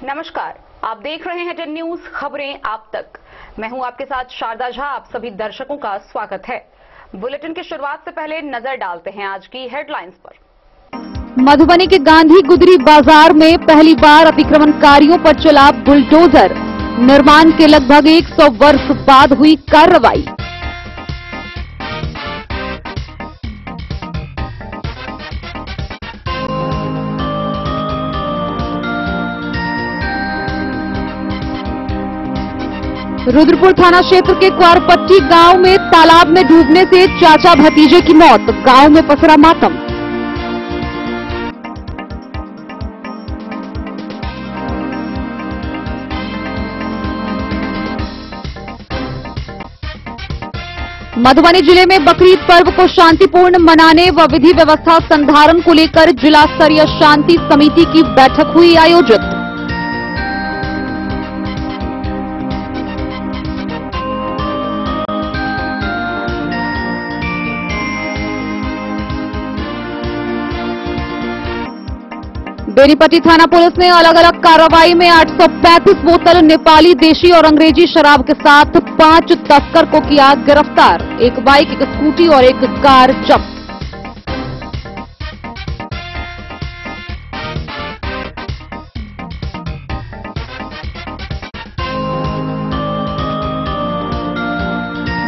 नमस्कार, आप देख रहे हैं 10 न्यूज खबरें आप तक। मैं हूं आपके साथ शारदा झा। आप सभी दर्शकों का स्वागत है। बुलेटिन की शुरुआत से पहले नजर डालते हैं आज की हेडलाइंस पर। मधुबनी के गांधी गुदरी बाजार में पहली बार अतिक्रमणकारियों पर चला बुलडोजर। निर्माण के लगभग 100 वर्ष बाद हुई कार्रवाई। रुद्रपुर थाना क्षेत्र के क्वारपट्टी गांव में तालाब में डूबने से चाचा भतीजे की मौत। गांव में पसरा मातम। मधुबनी जिले में बकरीद पर्व को शांतिपूर्ण मनाने व विधि व्यवस्था संधारण को लेकर जिला स्तरीय शांति समिति की बैठक हुई आयोजित। बेनीपट्टी थाना पुलिस ने अलग अलग कार्रवाई में 835 बोतल नेपाली, देशी और अंग्रेजी शराब के साथ 5 तस्कर को किया गिरफ्तार। एक बाइक, एक स्कूटी और एक कार जब्त।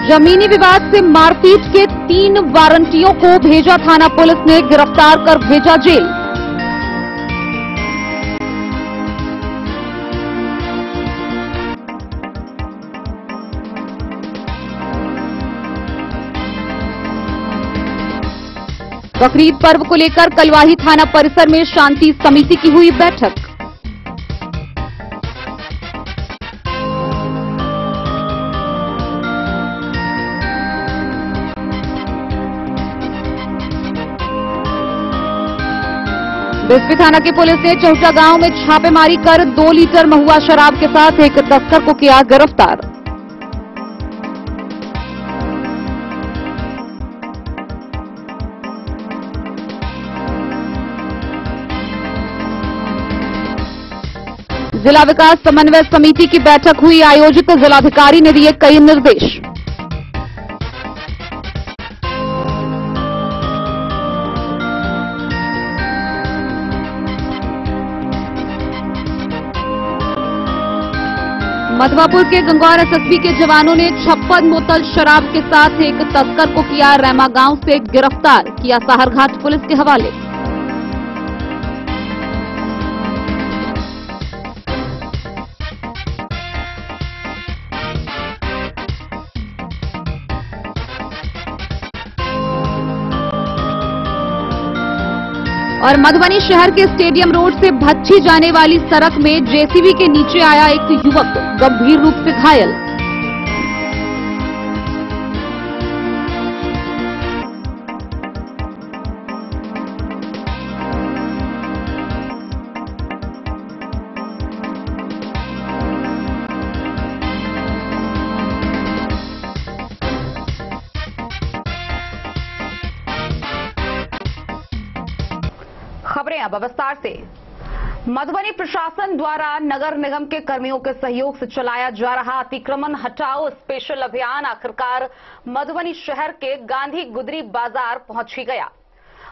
जमीनी विवाद से मारपीट के 3 वारंटियों को भेजा थाना पुलिस ने, गिरफ्तार कर भेजा जेल। बकरीद पर्व को लेकर कलवाही थाना परिसर में शांति समिति की हुई बैठक। बिस्फी थाना की पुलिस ने चौसा गांव में छापेमारी कर 2 लीटर महुआ शराब के साथ एक तस्कर को किया गिरफ्तार। जिला विकास समन्वय समिति की बैठक हुई आयोजित। जिलाधिकारी ने दिए कई निर्देश। मधवापुर के गंगौर एसएसबी के जवानों ने 56 बोतल शराब के साथ एक तस्कर को किया रैमा गांव से गिरफ्तार, किया साहरघाट पुलिस के हवाले। और मधुबनी शहर के स्टेडियम रोड से भच्छी जाने वाली सड़क में जेसीबी के नीचे आया एक युवक, गंभीर रूप से घायल। खबरें अब विस्तार से। मधुबनी प्रशासन द्वारा नगर निगम के कर्मियों के सहयोग से चलाया जा रहा अतिक्रमण हटाओ स्पेशल अभियान आखिरकार मधुबनी शहर के गांधी गुदरी बाजार पहुंच ही गया।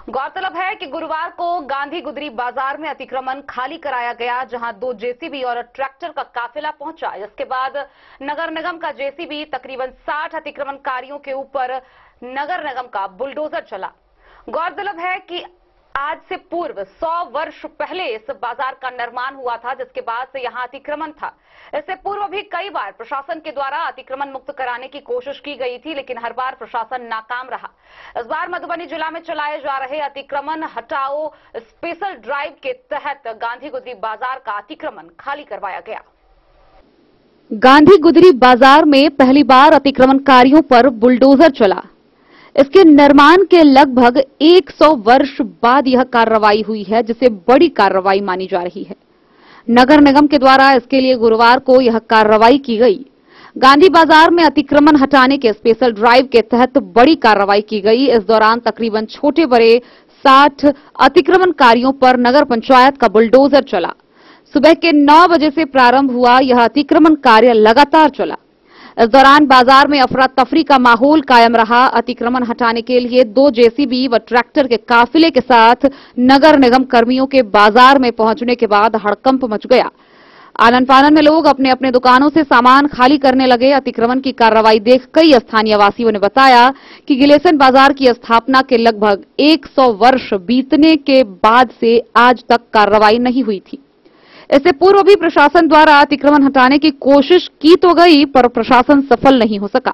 गौरतलब है कि गुरुवार को गांधी गुदरी बाजार में अतिक्रमण खाली कराया गया, जहां 2 जेसीबी और ट्रैक्टर का काफिला पहुंचा। इसके बाद नगर निगम का जेसीबी तकरीबन 60 अतिक्रमणकारियों के ऊपर नगर निगम का बुलडोजर चला। गौरतलब है कि आज से पूर्व 100 वर्ष पहले इस बाजार का निर्माण हुआ था, जिसके बाद से यहां अतिक्रमण था। इससे पूर्व भी कई बार प्रशासन के द्वारा अतिक्रमण मुक्त कराने की कोशिश की गई थी, लेकिन हर बार प्रशासन नाकाम रहा। इस बार मधुबनी जिला में चलाए जा रहे अतिक्रमण हटाओ स्पेशल ड्राइव के तहत गांधी गुदरी बाजार का अतिक्रमण खाली करवाया गया। गांधी गुदरी बाजार में पहली बार अतिक्रमणकारियों पर बुलडोजर चला। इसके निर्माण के लगभग 100 वर्ष बाद यह कार्रवाई हुई है, जिसे बड़ी कार्रवाई मानी जा रही है। नगर निगम के द्वारा इसके लिए गुरुवार को यह कार्रवाई की गई। गांधी बाजार में अतिक्रमण हटाने के स्पेशल ड्राइव के तहत बड़ी कार्रवाई की गई। इस दौरान तकरीबन छोटे बड़े 60 अतिक्रमणकारियों पर नगर पंचायत का बुलडोजर चला। सुबह के 9 बजे से प्रारंभ हुआ यह अतिक्रमण कार्य लगातार चला। इस दौरान बाजार में अफरा तफरी का माहौल कायम रहा। अतिक्रमण हटाने के लिए 2 जेसीबी व ट्रैक्टर के काफिले के साथ नगर निगम कर्मियों के बाजार में पहुंचने के बाद हड़कंप मच गया। आनन फानन में लोग अपने अपने दुकानों से सामान खाली करने लगे। अतिक्रमण की कार्रवाई देख कई स्थानीय वासियों ने बताया कि गिलेसन बाजार की स्थापना के लगभग 100 वर्ष बीतने के बाद से आज तक कार्रवाई नहीं हुई थी। इससे पूर्व भी प्रशासन द्वारा अतिक्रमण हटाने की कोशिश की तो गई, पर प्रशासन सफल नहीं हो सका।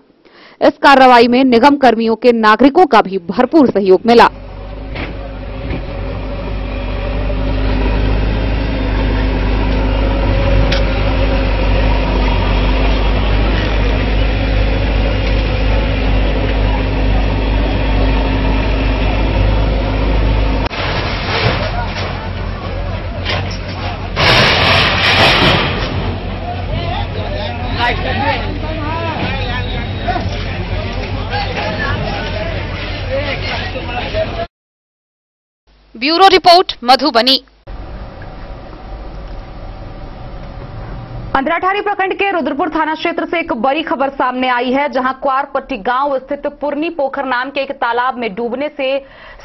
इस कार्रवाई में निगम कर्मियों के नागरिकों का भी भरपूर सहयोग मिला। Bureau report Madhubani. अंधराठारी प्रखंड के रुद्रपुर थाना क्षेत्र से एक बड़ी खबर सामने आई है, जहां क्वारपट्टी गांव स्थित पुरनी पोखर नाम के एक तालाब में डूबने से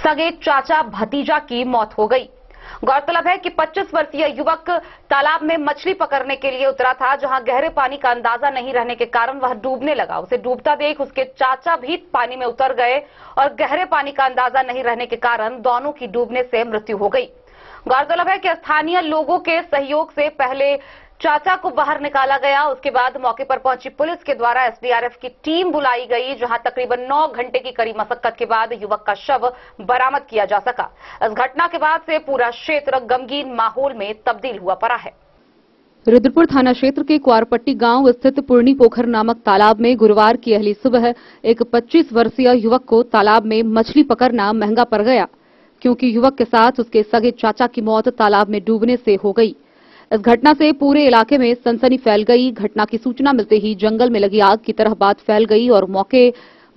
सगे चाचा भतीजा की मौत हो गई। गौरतलब है कि 25 वर्षीय युवक तालाब में मछली पकड़ने के लिए उतरा था, जहां गहरे पानी का अंदाजा नहीं रहने के कारण वह डूबने लगा। उसे डूबता देख उसके चाचा भी पानी में उतर गए और गहरे पानी का अंदाजा नहीं रहने के कारण दोनों की डूबने से मृत्यु हो गई। गौरतलब है कि स्थानीय लोगों के सहयोग से पहले चाचा को बाहर निकाला गया, उसके बाद मौके पर पहुंची पुलिस के द्वारा एसडीआरएफ की टीम बुलाई गई, जहां तकरीबन 9 घंटे की कड़ी मशक्कत के बाद युवक का शव बरामद किया जा सका। इस घटना के बाद से पूरा क्षेत्र गमगीन माहौल में तब्दील हुआ पड़ा है। रुद्रपुर थाना क्षेत्र के क्वारपट्टी गांव स्थित पुरनी पोखर नामक तालाब में गुरुवार की अहली सुबह एक 25 वर्षीय युवक को तालाब में मछली पकड़ना महंगा पड़ गया, क्योंकि युवक के साथ उसके सगे चाचा की मौत तालाब में डूबने से हो गई। इस घटना से पूरे इलाके में सनसनी फैल गई। घटना की सूचना मिलते ही जंगल में लगी आग की तरह बात फैल गई और मौके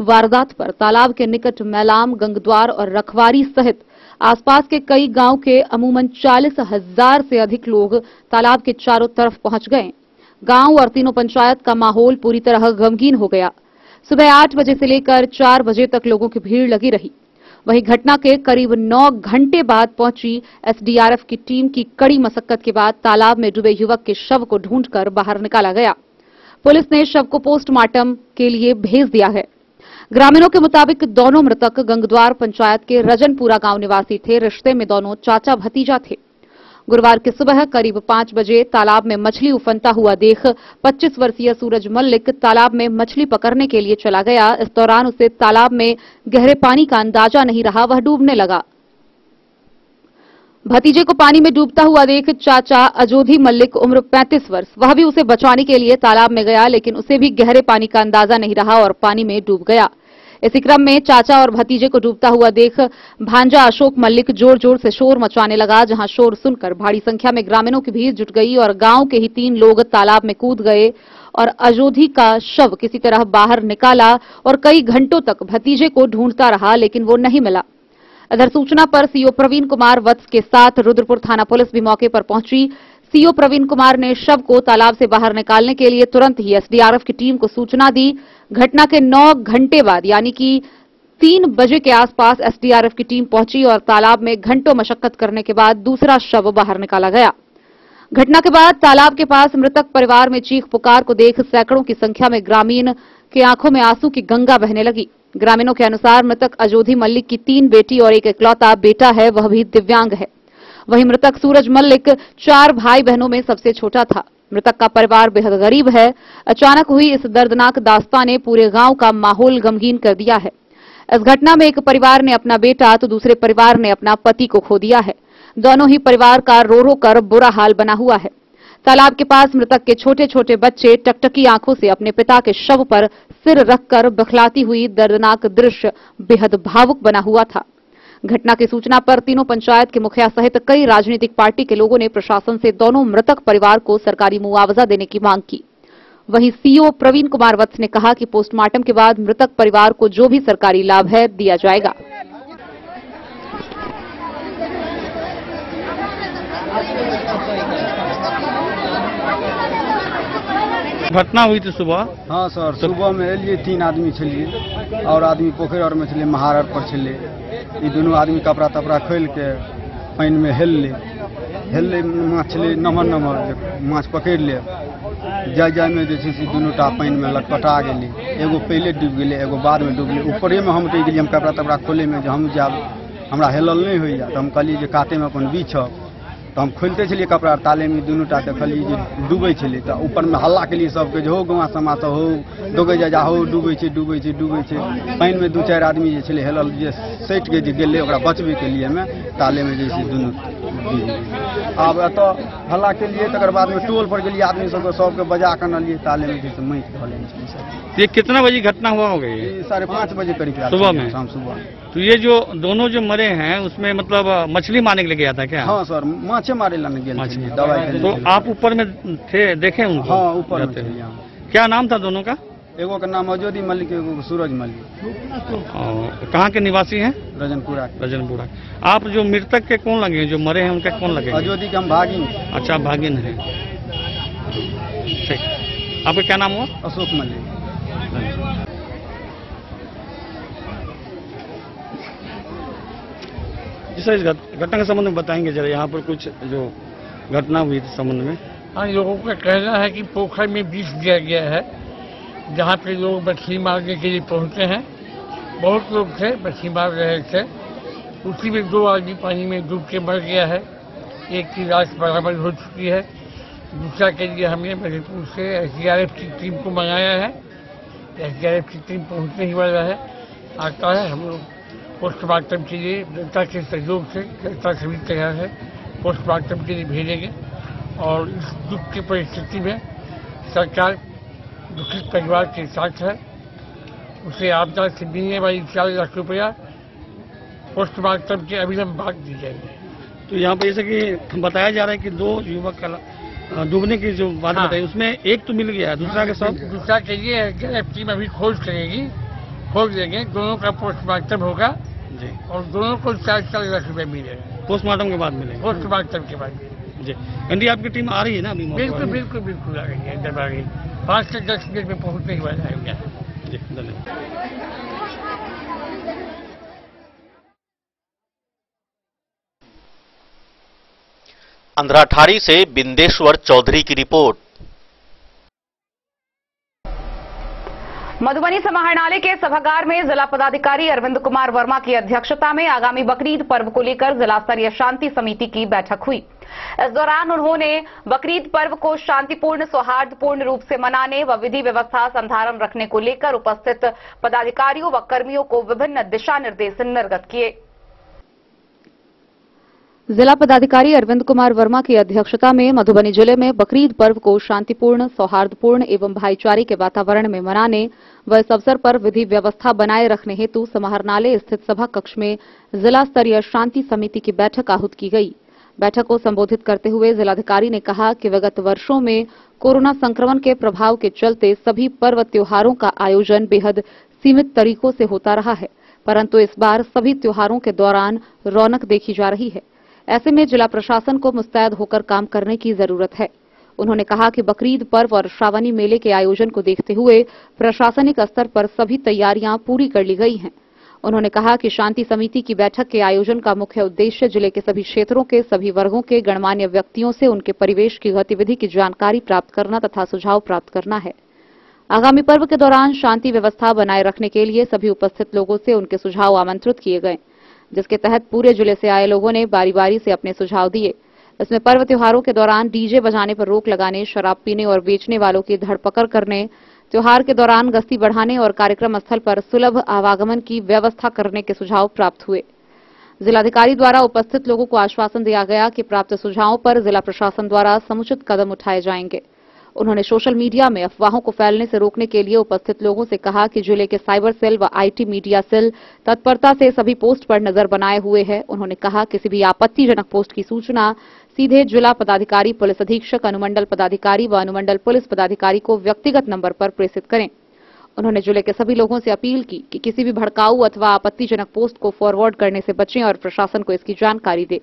वारदात पर तालाब के निकट मैलाम, गंगद्वार और रखवारी सहित आसपास के कई गांव के अमूमन 40,000 से अधिक लोग तालाब के चारों तरफ पहुंच गए। गांव और तीनों पंचायत का माहौल पूरी तरह गमगीन हो गया। सुबह 8 बजे से लेकर 4 बजे तक लोगों की भीड़ लगी रही। वहीं घटना के करीब 9 घंटे बाद पहुंची एसडीआरएफ की टीम की कड़ी मशक्कत के बाद तालाब में डूबे युवक के शव को ढूंढकर बाहर निकाला गया। पुलिस ने शव को पोस्टमार्टम के लिए भेज दिया है। ग्रामीणों के मुताबिक दोनों मृतक गंगद्वार पंचायत के रजनपुरा गांव निवासी थे। रिश्ते में दोनों चाचा भतीजा थे। गुरुवार की सुबह करीब 5 बजे तालाब में मछली उफनता हुआ देख 25 वर्षीय सूरज मल्लिक तालाब में मछली पकड़ने के लिए चला गया। इस दौरान उसे तालाब में गहरे पानी का अंदाजा नहीं रहा, वह डूबने लगा। भतीजे को पानी में डूबता हुआ देख चाचा अजोधी मल्लिक उम्र 35 वर्ष, वह भी उसे बचाने के लिए तालाब में गया, लेकिन उसे भी गहरे पानी का अंदाजा नहीं रहा और पानी में डूब गया। इसी क्रम में चाचा और भतीजे को डूबता हुआ देख भांजा अशोक मल्लिक जोर जोर से शोर मचाने लगा, जहां शोर सुनकर भारी संख्या में ग्रामीणों की भीड़ जुट गई और गांव के ही 3 लोग तालाब में कूद गए और अजोधी का शव किसी तरह बाहर निकाला और कई घंटों तक भतीजे को ढूंढता रहा, लेकिन वो नहीं मिला। इधर सूचना पर सीओ प्रवीण कुमार वत्स के साथ रुद्रपुर थाना पुलिस भी मौके पर पहुंची। सीओ प्रवीण कुमार ने शव को तालाब से बाहर निकालने के लिए तुरंत ही एसडीआरएफ की टीम को सूचना दी। घटना के 9 घंटे बाद यानी कि 3 बजे के आसपास एसडीआरएफ की टीम पहुंची और तालाब में घंटों मशक्कत करने के बाद दूसरा शव बाहर निकाला गया। घटना के बाद तालाब के पास मृतक परिवार में चीख पुकार को देख सैकड़ों की संख्या में ग्रामीण की आंखों में आंसू की गंगा बहने लगी। ग्रामीणों के अनुसार मृतक अजोधी मल्लिक की 3 बेटी और एक इकलौता बेटा है, वह भी दिव्यांग है। वहीं मृतक सूरज मल्लिक 4 भाई बहनों में सबसे छोटा था। मृतक का परिवार बेहद गरीब है। अचानक हुई इस दर्दनाक दास्तां ने पूरे गांव का माहौल गमगीन कर दिया है। इस घटना में एक परिवार ने अपना बेटा तो दूसरे परिवार ने अपना पति को खो दिया है। दोनों ही परिवार का रो रो कर बुरा हाल बना हुआ है। तालाब के पास मृतक के छोटे छोटे बच्चे टकटकी आंखों से अपने पिता के शव पर सिर रखकर बखलाती हुई दर्दनाक दृश्य बेहद भावुक बना हुआ था। घटना की सूचना पर तीनों पंचायत के मुखिया सहित कई राजनीतिक पार्टी के लोगों ने प्रशासन से दोनों मृतक परिवार को सरकारी मुआवजा देने की मांग की। वहीं सीओ प्रवीण कुमार वत्स ने कहा कि पोस्टमार्टम के बाद मृतक परिवार को जो भी सरकारी लाभ है दिया जाएगा। घटना हुई थी सुबह। हाँ सर, सुबह में एलिए 3 आदमी छलिए और आदमी पोखर और में छलिए, महार पर छलिए। ये दोनों आदमी कपड़ा तपड़ा खोल के पानी में हेलले माछ छलिए, नमहर माछ पकड़ ले। जाय में जे छै से दुनू टा पानी में लटपटा गेली। एगो पहले डूब गेलै, एगो बाद में डूब गेलै। ऊपरे में हम रह गेलिए, हम कपड़ा तपड़ा खोले में, जे हम जाब हमरा हेलल नहीं होइया। तो हम कहलिए जे काते में अपन बिछब। तो हम खोलते छलिए कपड़ा, ताले में दुनू टा देखलिए जे डूबै छलै। तो ऊपर में हल्ला केलिए सबके जे हो गवा समाज हो डूबै जा हो, डूबै छै। पानी में 2-4 आदमी जे छलै हेलल, जे सटि के जे गेलै ओकरा बचबे के लिए में ताले में जे छै दुनू। आब एतऽ हल्ला केलिए, तकर बाद में टोल पर गेलिए, आदमी सबके बजा के अनलिए। ताले में जे छै माटि धले छै। ये कितना बजे घटना हुआ होगा? ये 5:30 बजे करीब सुबह में, शाम सुबह। तो ये जो दोनों जो मरे हैं उसमें मतलब मछली मारने के लिए गया था क्या? हाँ सर, माछे मारे ला गेल छलिए, दवाई। तो आप ऊपर में थे, देखे उनको? हाँ, ऊपर में थे। क्या नाम था दोनों का? एगो का नाम अजोदी मलिक, एगो सूरज मलिक। कहाँ के निवासी हैं? रजनपुरा। आप जो मृतक के कौन लगे, जो मरे हैं उनके कौन लगे? अजोदी के हम भागिन। अच्छा, भागिन है। ठीक, आपका क्या नाम हुआ? अशोक मलिक। जी सर, इस घटना के संबंध में बताएंगे जरा, यहाँ पर कुछ जो घटना हुई इस संबंध में। हाँ, लोगों का कहना है कि पोखर में विष दिया गया है, जहाँ पे लोग मछली मारने के लिए पहुँचे हैं। बहुत लोग थे, मछली मार रहे थे। उसी में 2 आदमी पानी में डूब के मर गया है। एक की लाश बरामद हो चुकी है। दूसरा के लिए हमने मधेपुर से SDRF की टीम को मंगाया है। SDRF की टीम पहुँचने ही वाला है, आता है। हम लोग पोस्टमार्टम के लिए जनता के सहयोग से, जनता सभी तरह है, पोस्टमार्टम के लिए भेजेंगे। और इस दुख की परिस्थिति में सरकार दुखित परिवार के साथ है। उसे आपदा से मिलने वाली 4 लाख रुपया पोस्टमार्टम के अविलंब बाद दी जाएगी। तो यहाँ पे जैसे कि बताया जा रहा है कि 2 युवक का डूबने की जो बात बताई, उसमें एक तो मिल गया, दूसरा के साथ दूसरा के लिए टीम अभी खोज करेगी, खोज देंगे। दोनों का पोस्टमार्टम होगा जी, और दोनों को 4 लाख रुपए मिलेगा। पोस्टमार्टम के बाद मिलेगा? पोस्टमार्टम के बाद जी। एनडी आपकी टीम आ रही है ना अभी? बिल्कुल आ गई है, जब आ गई 5 से 10 मिनट में पहुँचने ही वाला है क्या? जी, धन्यवाद। अंधराठारी से बिंदेश्वर चौधरी की रिपोर्ट। मधुबनी समाहरणालय के सभागार में जिला पदाधिकारी अरविंद कुमार वर्मा की अध्यक्षता में आगामी बकरीद पर्व को लेकर जिला स्तरीय शांति समिति की बैठक हुई। इस दौरान उन्होंने बकरीद पर्व को शांतिपूर्ण, सौहार्दपूर्ण रूप से मनाने व विधि व्यवस्था संधारण रखने को लेकर उपस्थित पदाधिकारियों व कर्मियों को विभिन्न दिशा निर्देश निर्गत किए। जिला पदाधिकारी अरविंद कुमार वर्मा की अध्यक्षता में मधुबनी जिले में बकरीद पर्व को शांतिपूर्ण, सौहार्दपूर्ण एवं भाईचारे के वातावरण में मनाने व इस अवसर पर विधि व्यवस्था बनाए रखने हेतु समाहरणालय स्थित सभा कक्ष में जिला स्तरीय शांति समिति की बैठक आहूत की गई। बैठक को संबोधित करते हुए जिलाधिकारी ने कहा कि विगत वर्षों में कोरोना संक्रमण के प्रभाव के चलते सभी पर्व त्योहारों का आयोजन बेहद सीमित तरीकों से होता रहा है, परंतु इस बार सभी त्योहारों के दौरान रौनक देखी जा रही है। ऐसे में जिला प्रशासन को मुस्तैद होकर काम करने की जरूरत है। उन्होंने कहा कि बकरीद पर्व और श्रावणी मेले के आयोजन को देखते हुए प्रशासनिक स्तर पर सभी तैयारियां पूरी कर ली गई हैं। उन्होंने कहा कि शांति समिति की बैठक के आयोजन का मुख्य उद्देश्य जिले के सभी क्षेत्रों के सभी वर्गों के गणमान्य व्यक्तियों से उनके परिवेश की गतिविधि की जानकारी प्राप्त करना तथा सुझाव प्राप्त करना है। आगामी पर्व के दौरान शांति व्यवस्था बनाए रखने के लिए सभी उपस्थित लोगों से उनके सुझाव आमंत्रित किए गए, जिसके तहत पूरे जिले से आए लोगों ने बारी बारी से अपने सुझाव दिए। इसमें पर्व त्योहारों के दौरान डीजे बजाने पर रोक लगाने, शराब पीने और बेचने वालों की धरपकड़ करने, त्योहार के दौरान गश्ती बढ़ाने और कार्यक्रम स्थल पर सुलभ आवागमन की व्यवस्था करने के सुझाव प्राप्त हुए। जिलाधिकारी द्वारा उपस्थित लोगों को आश्वासन दिया गया कि प्राप्त सुझावों पर जिला प्रशासन द्वारा समुचित कदम उठाए जाएंगे। उन्होंने सोशल मीडिया में अफवाहों को फैलने से रोकने के लिए उपस्थित लोगों से कहा कि जिले के साइबर सेल व आईटी मीडिया सेल तत्परता से सभी पोस्ट पर नजर बनाए हुए है। उन्होंने कहा किसी भी आपत्तिजनक पोस्ट की सूचना सीधे जिला पदाधिकारी, पुलिस अधीक्षक, अनुमंडल पदाधिकारी व अनुमंडल पुलिस पदाधिकारी को व्यक्तिगत नंबर पर प्रेषित करें। उन्होंने जिले के सभी लोगों से अपील की कि किसी भी भड़काऊ अथवा आपत्तिजनक पोस्ट को फॉरवर्ड करने से बचें और प्रशासन को इसकी जानकारी दें।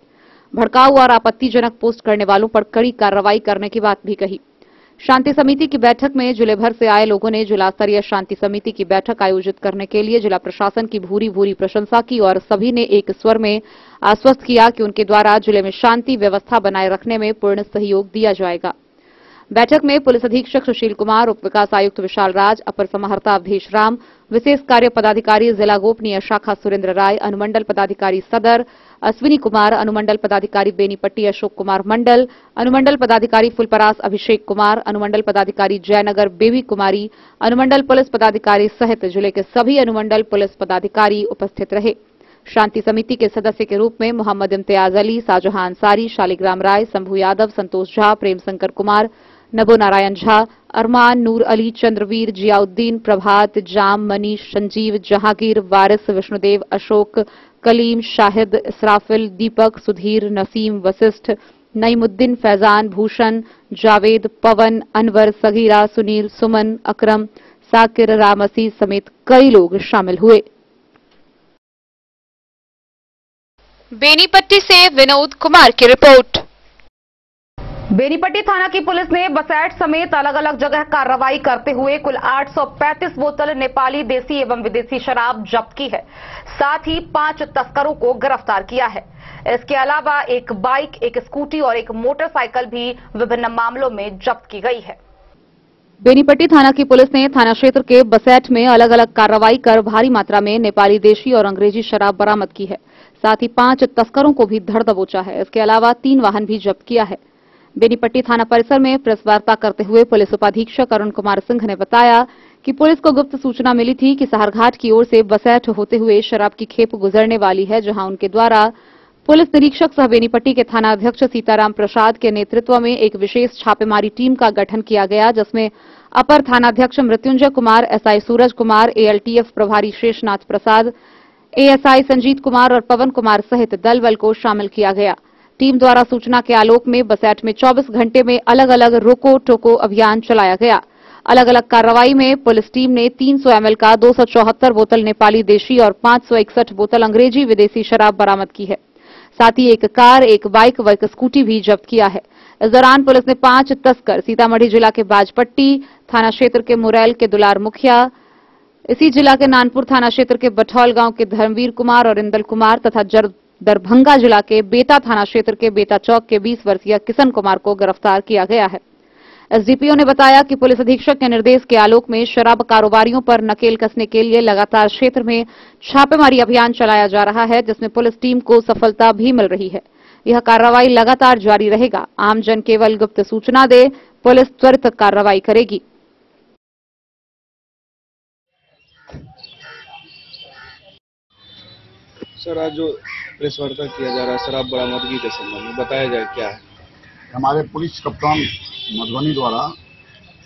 भड़काऊ और आपत्तिजनक पोस्ट करने वालों पर कड़ी कार्रवाई करने की बात भी कही। शांति समिति की बैठक में जिले भर से आए लोगों ने जिला स्तरीय शांति समिति की बैठक आयोजित करने के लिए जिला प्रशासन की भूरी भूरी प्रशंसा की और सभी ने एक स्वर में आश्वस्त किया कि उनके द्वारा जिले में शांति व्यवस्था बनाए रखने में पूर्ण सहयोग दिया जाएगा। बैठक में पुलिस अधीक्षक सुशील कुमार, उप विकास आयुक्त विशाल राज, अपर समाहर्ता अवधेश राम, विशेष कार्य पदाधिकारी जिला गोपनीय शाखा सुरेंद्र राय, अनुमंडल पदाधिकारी सदर अश्विनी कुमार, अनुमंडल पदाधिकारी बेनीपट्टी अशोक कुमार मंडल, अनुमंडल पदाधिकारी फुलपरास अभिषेक कुमार, अनुमंडल पदाधिकारी जयनगर बेबी कुमारी, अनुमंडल पुलिस पदाधिकारी सहित जिले के सभी अनुमंडल पुलिस पदाधिकारी उपस्थित रहे। शांति समिति के सदस्य के रूप में मोहम्मद इम्तियाज अली, शाहजहां अंसारी, शालिग्राम राय, शंभू यादव, संतोष झा, प्रेम शंकर कुमार, नबो नारायण झा, अरमान, नूर अली, चंद्रवीर, जियाउद्दीन, प्रभात, जाम, मनीष, संजीव, जहांगीर, वारिस, विष्णुदेव, अशोक, कलीम, शाहिद, इसराफिल, दीपक, सुधीर, नसीम, वशिष्ठ, नईमुद्दीन, फैजान, भूषण, जावेद, पवन, अनवर, सगीरा, सुनील, सुमन, अकरम, साकिर, रामसी समेत कई लोग शामिल हुए। बेनीपट्टी से विनोद कुमार की रिपोर्ट। बेनीपट्टी थाना की पुलिस ने बसैठ समेत अलग अलग जगह कार्रवाई करते हुए कुल 835 बोतल नेपाली देसी एवं विदेशी शराब जब्त की है। साथ ही 5 तस्करों को गिरफ्तार किया है। इसके अलावा एक बाइक, एक स्कूटी और एक मोटरसाइकिल भी विभिन्न मामलों में जब्त की गई है। बेनीपट्टी थाना की पुलिस ने थाना क्षेत्र के बसैठ में अलग अलग कार्रवाई कर भारी मात्रा में नेपाली देशी और अंग्रेजी शराब बरामद की है। साथ ही 5 तस्करों को भी धर दबोचा है। इसके अलावा 3 वाहन भी जब्त किया है। बेनीपट्टी थाना परिसर में प्रेस वार्ता करते हुए पुलिस उपाधीक्षक अरुण कुमार सिंह ने बताया कि पुलिस को गुप्त सूचना मिली थी कि सहारघाट की ओर से बसैठ होते हुए शराब की खेप गुजरने वाली है, जहां उनके द्वारा पुलिस निरीक्षक सह बेनीपट्टी के थाना अध्यक्ष सीताराम प्रसाद के नेतृत्व में एक विशेष छापेमारी टीम का गठन किया गया, जिसमें अपर थानाध्यक्ष मृत्युंजय कुमार, एसआई सूरज कुमार, एएलटीएफ प्रभारी शेषनाथ प्रसाद, एएसआई संजीत कुमार और पवन कुमार सहित दल बल को शामिल किया गया। टीम द्वारा सूचना के आलोक में बसैठ में 24 घंटे में अलग अलग रोको टोको अभियान चलाया गया। अलग अलग कार्रवाई में पुलिस टीम ने 300 ml का 274 बोतल नेपाली देशी और 561 बोतल अंग्रेजी विदेशी शराब बरामद की है। साथ ही एक कार, एक बाइक व एक स्कूटी भी जब्त किया है। इस दौरान पुलिस ने 5 तस्कर सीतामढ़ी जिला के बाजपट्टी थाना क्षेत्र के मुरैल के दुलार मुखिया, इसी जिला के नानपुर थाना क्षेत्र के बठौल गांव के धर्मवीर कुमार और इंदल कुमार तथा दरभंगा जिला के बेता थाना क्षेत्र के बेता चौक के 20 वर्षीय किशन कुमार को गिरफ्तार किया गया है। एसडीपीओ ने बताया कि पुलिस अधीक्षक के निर्देश के आलोक में शराब कारोबारियों पर नकेल कसने के लिए लगातार क्षेत्र में छापेमारी अभियान चलाया जा रहा है, जिसमें पुलिस टीम को सफलता भी मिल रही है। यह कार्रवाई लगातार जारी रहेगा। आमजन केवल गुप्त सूचना दे, पुलिस त्वरित कार्रवाई करेगी। सर, आज जो प्रेस वार्ता किया जा रहा है शराब बरामदगी के संबंध में, बताया जाए क्या है? हमारे पुलिस कप्तान मधुबनी द्वारा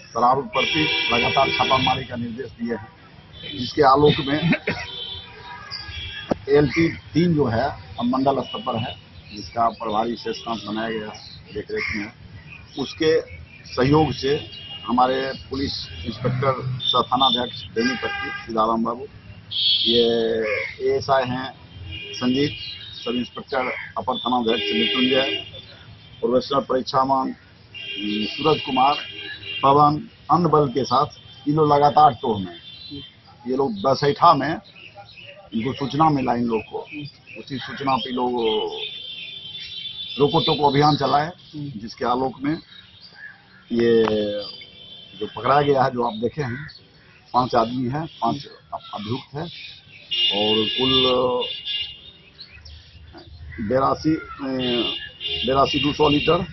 शराब प्रति लगातार छापामारी का निर्देश दिए हैं, जिसके आलोक में एलटी 3 जो है अब मंडल स्तर पर है, जिसका प्रभारी शेषनाथ बनाया गया देखरेख में। उसके सहयोग से हमारे पुलिस इंस्पेक्टर सह थानाध्यक्ष बेनीपट्टी सीताराम बाबू, ये एएसआई हैं संजीत, सब इंस्पेक्टर अपर थानाध्यक्ष मृत्युंजय, प्रोफेशनल परीक्षामान सूरज कुमार, पवन, अन्य बल के साथ ये लोग लगातार टोह में, ये लोग बसैठा में इनको सूचना मिला इन लोग को, उसी सूचना पे लोग रोको टोको अभियान चलाए, जिसके आलोक में ये जो पकड़ा गया है, जो आप देखे हैं 5 आदमी हैं, 5 अभियुक्त है और कुल 82 200 लीटर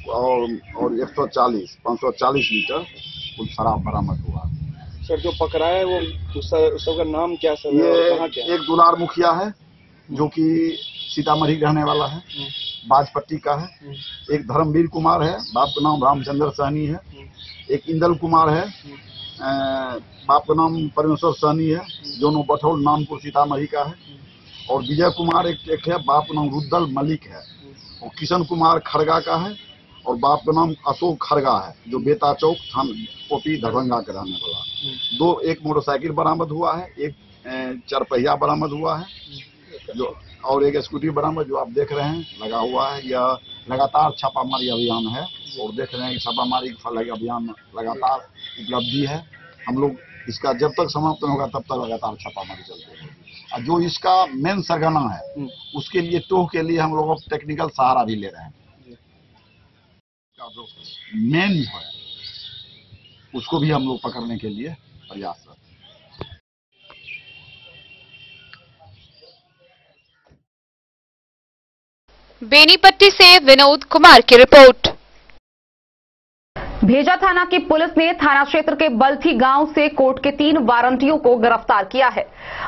और 540 लीटर कुल शराब बरामद हुआ। सर, जो पकड़ा है वो उसका नाम क्या सर? ये कहाँ क्या? एक दुलार मुखिया है जो कि सीतामढ़ी रहने वाला है, बाजपट्टी का है। एक धर्मवीर कुमार है, बाप का नाम रामचंद्र सहनी है। एक इंदल कुमार है, बाप का नाम परमेश्वर सहनी है, दोनों बठौल नामपुर सीतामढ़ी का है। और विजय कुमार एक है, बाप का नाम रुद्दल मलिक है। और किशन कुमार खड़गा का है और बाप का नाम अशोक खड़गा है, जो बेता चौक ओपी दरभंगा के रहने वाला। एक मोटरसाइकिल बरामद हुआ है, एक 4 पहिया बरामद हुआ है, जो और एक स्कूटी बरामद जो आप देख रहे हैं लगा हुआ है। यह लगातार छापामारी अभियान है। और देख रहे हैं कि छापामारी फल अभियान लगातार उपलब्धि है। हम लोग इसका जब तक समाप्त होगा तब तक लगातार छापामारी चलती है। और जो इसका मेन सरगना है उसके लिए टोह के लिए हम लोग टेक्निकल सहारा भी ले रहे हैं। जो मेन है उसको भी हम लोग पकड़ने के लिए प्रयास कर। बेनीपट्टी से विनोद कुमार की रिपोर्ट। भेजा थाना की पुलिस ने थाना क्षेत्र के बल्थी गांव से कोर्ट के 3 वारंटियों को गिरफ्तार किया है।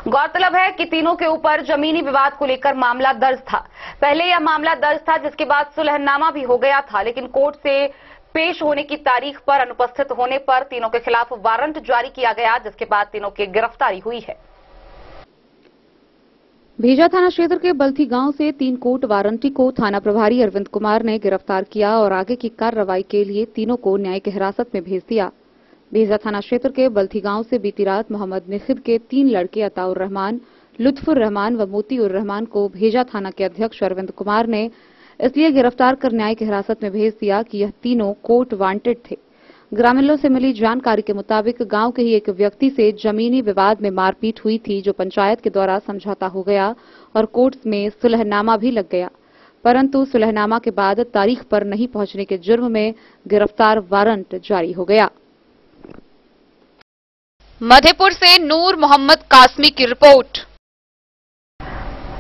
गौरतलब है कि तीनों के ऊपर जमीनी विवाद को लेकर मामला दर्ज था। पहले यह मामला दर्ज था जिसके बाद सुलहनामा भी हो गया था, लेकिन कोर्ट से पेश होने की तारीख पर अनुपस्थित होने पर तीनों के खिलाफ वारंट जारी किया गया, जिसके बाद तीनों की गिरफ्तारी हुई है। भेजा थाना क्षेत्र के बल्थी गांव से 3 कोर्ट वारंटी को थाना प्रभारी अरविंद कुमार ने गिरफ्तार किया और आगे की कार्रवाई के लिए तीनों को न्यायिक हिरासत में भेज दिया। भेजा थाना क्षेत्र के बल्थी गांव से बीती रात मोहम्मद निखिद के 3 लड़के अताउर रहमान, लुत्फुर रहमान व मोतीउर रहमान को भेजा थाना के अध्यक्ष अरविंद कुमार ने इसलिए गिरफ्तार कर न्यायिक हिरासत में भेज दिया कि यह तीनों कोर्ट वांटेड थे। ग्रामीणों से मिली जानकारी के मुताबिक गांव के ही एक व्यक्ति से जमीनी विवाद में मारपीट हुई थी, जो पंचायत के द्वारा समझौता हो गया और कोर्ट में सुलहनामा भी लग गया, परंतु सुलहनामा के बाद तारीख पर नहीं पहुंचने के जुर्म में गिरफ्तार वारंट जारी हो गया। मधेपुर से नूर मोहम्मद कासमी की रिपोर्ट।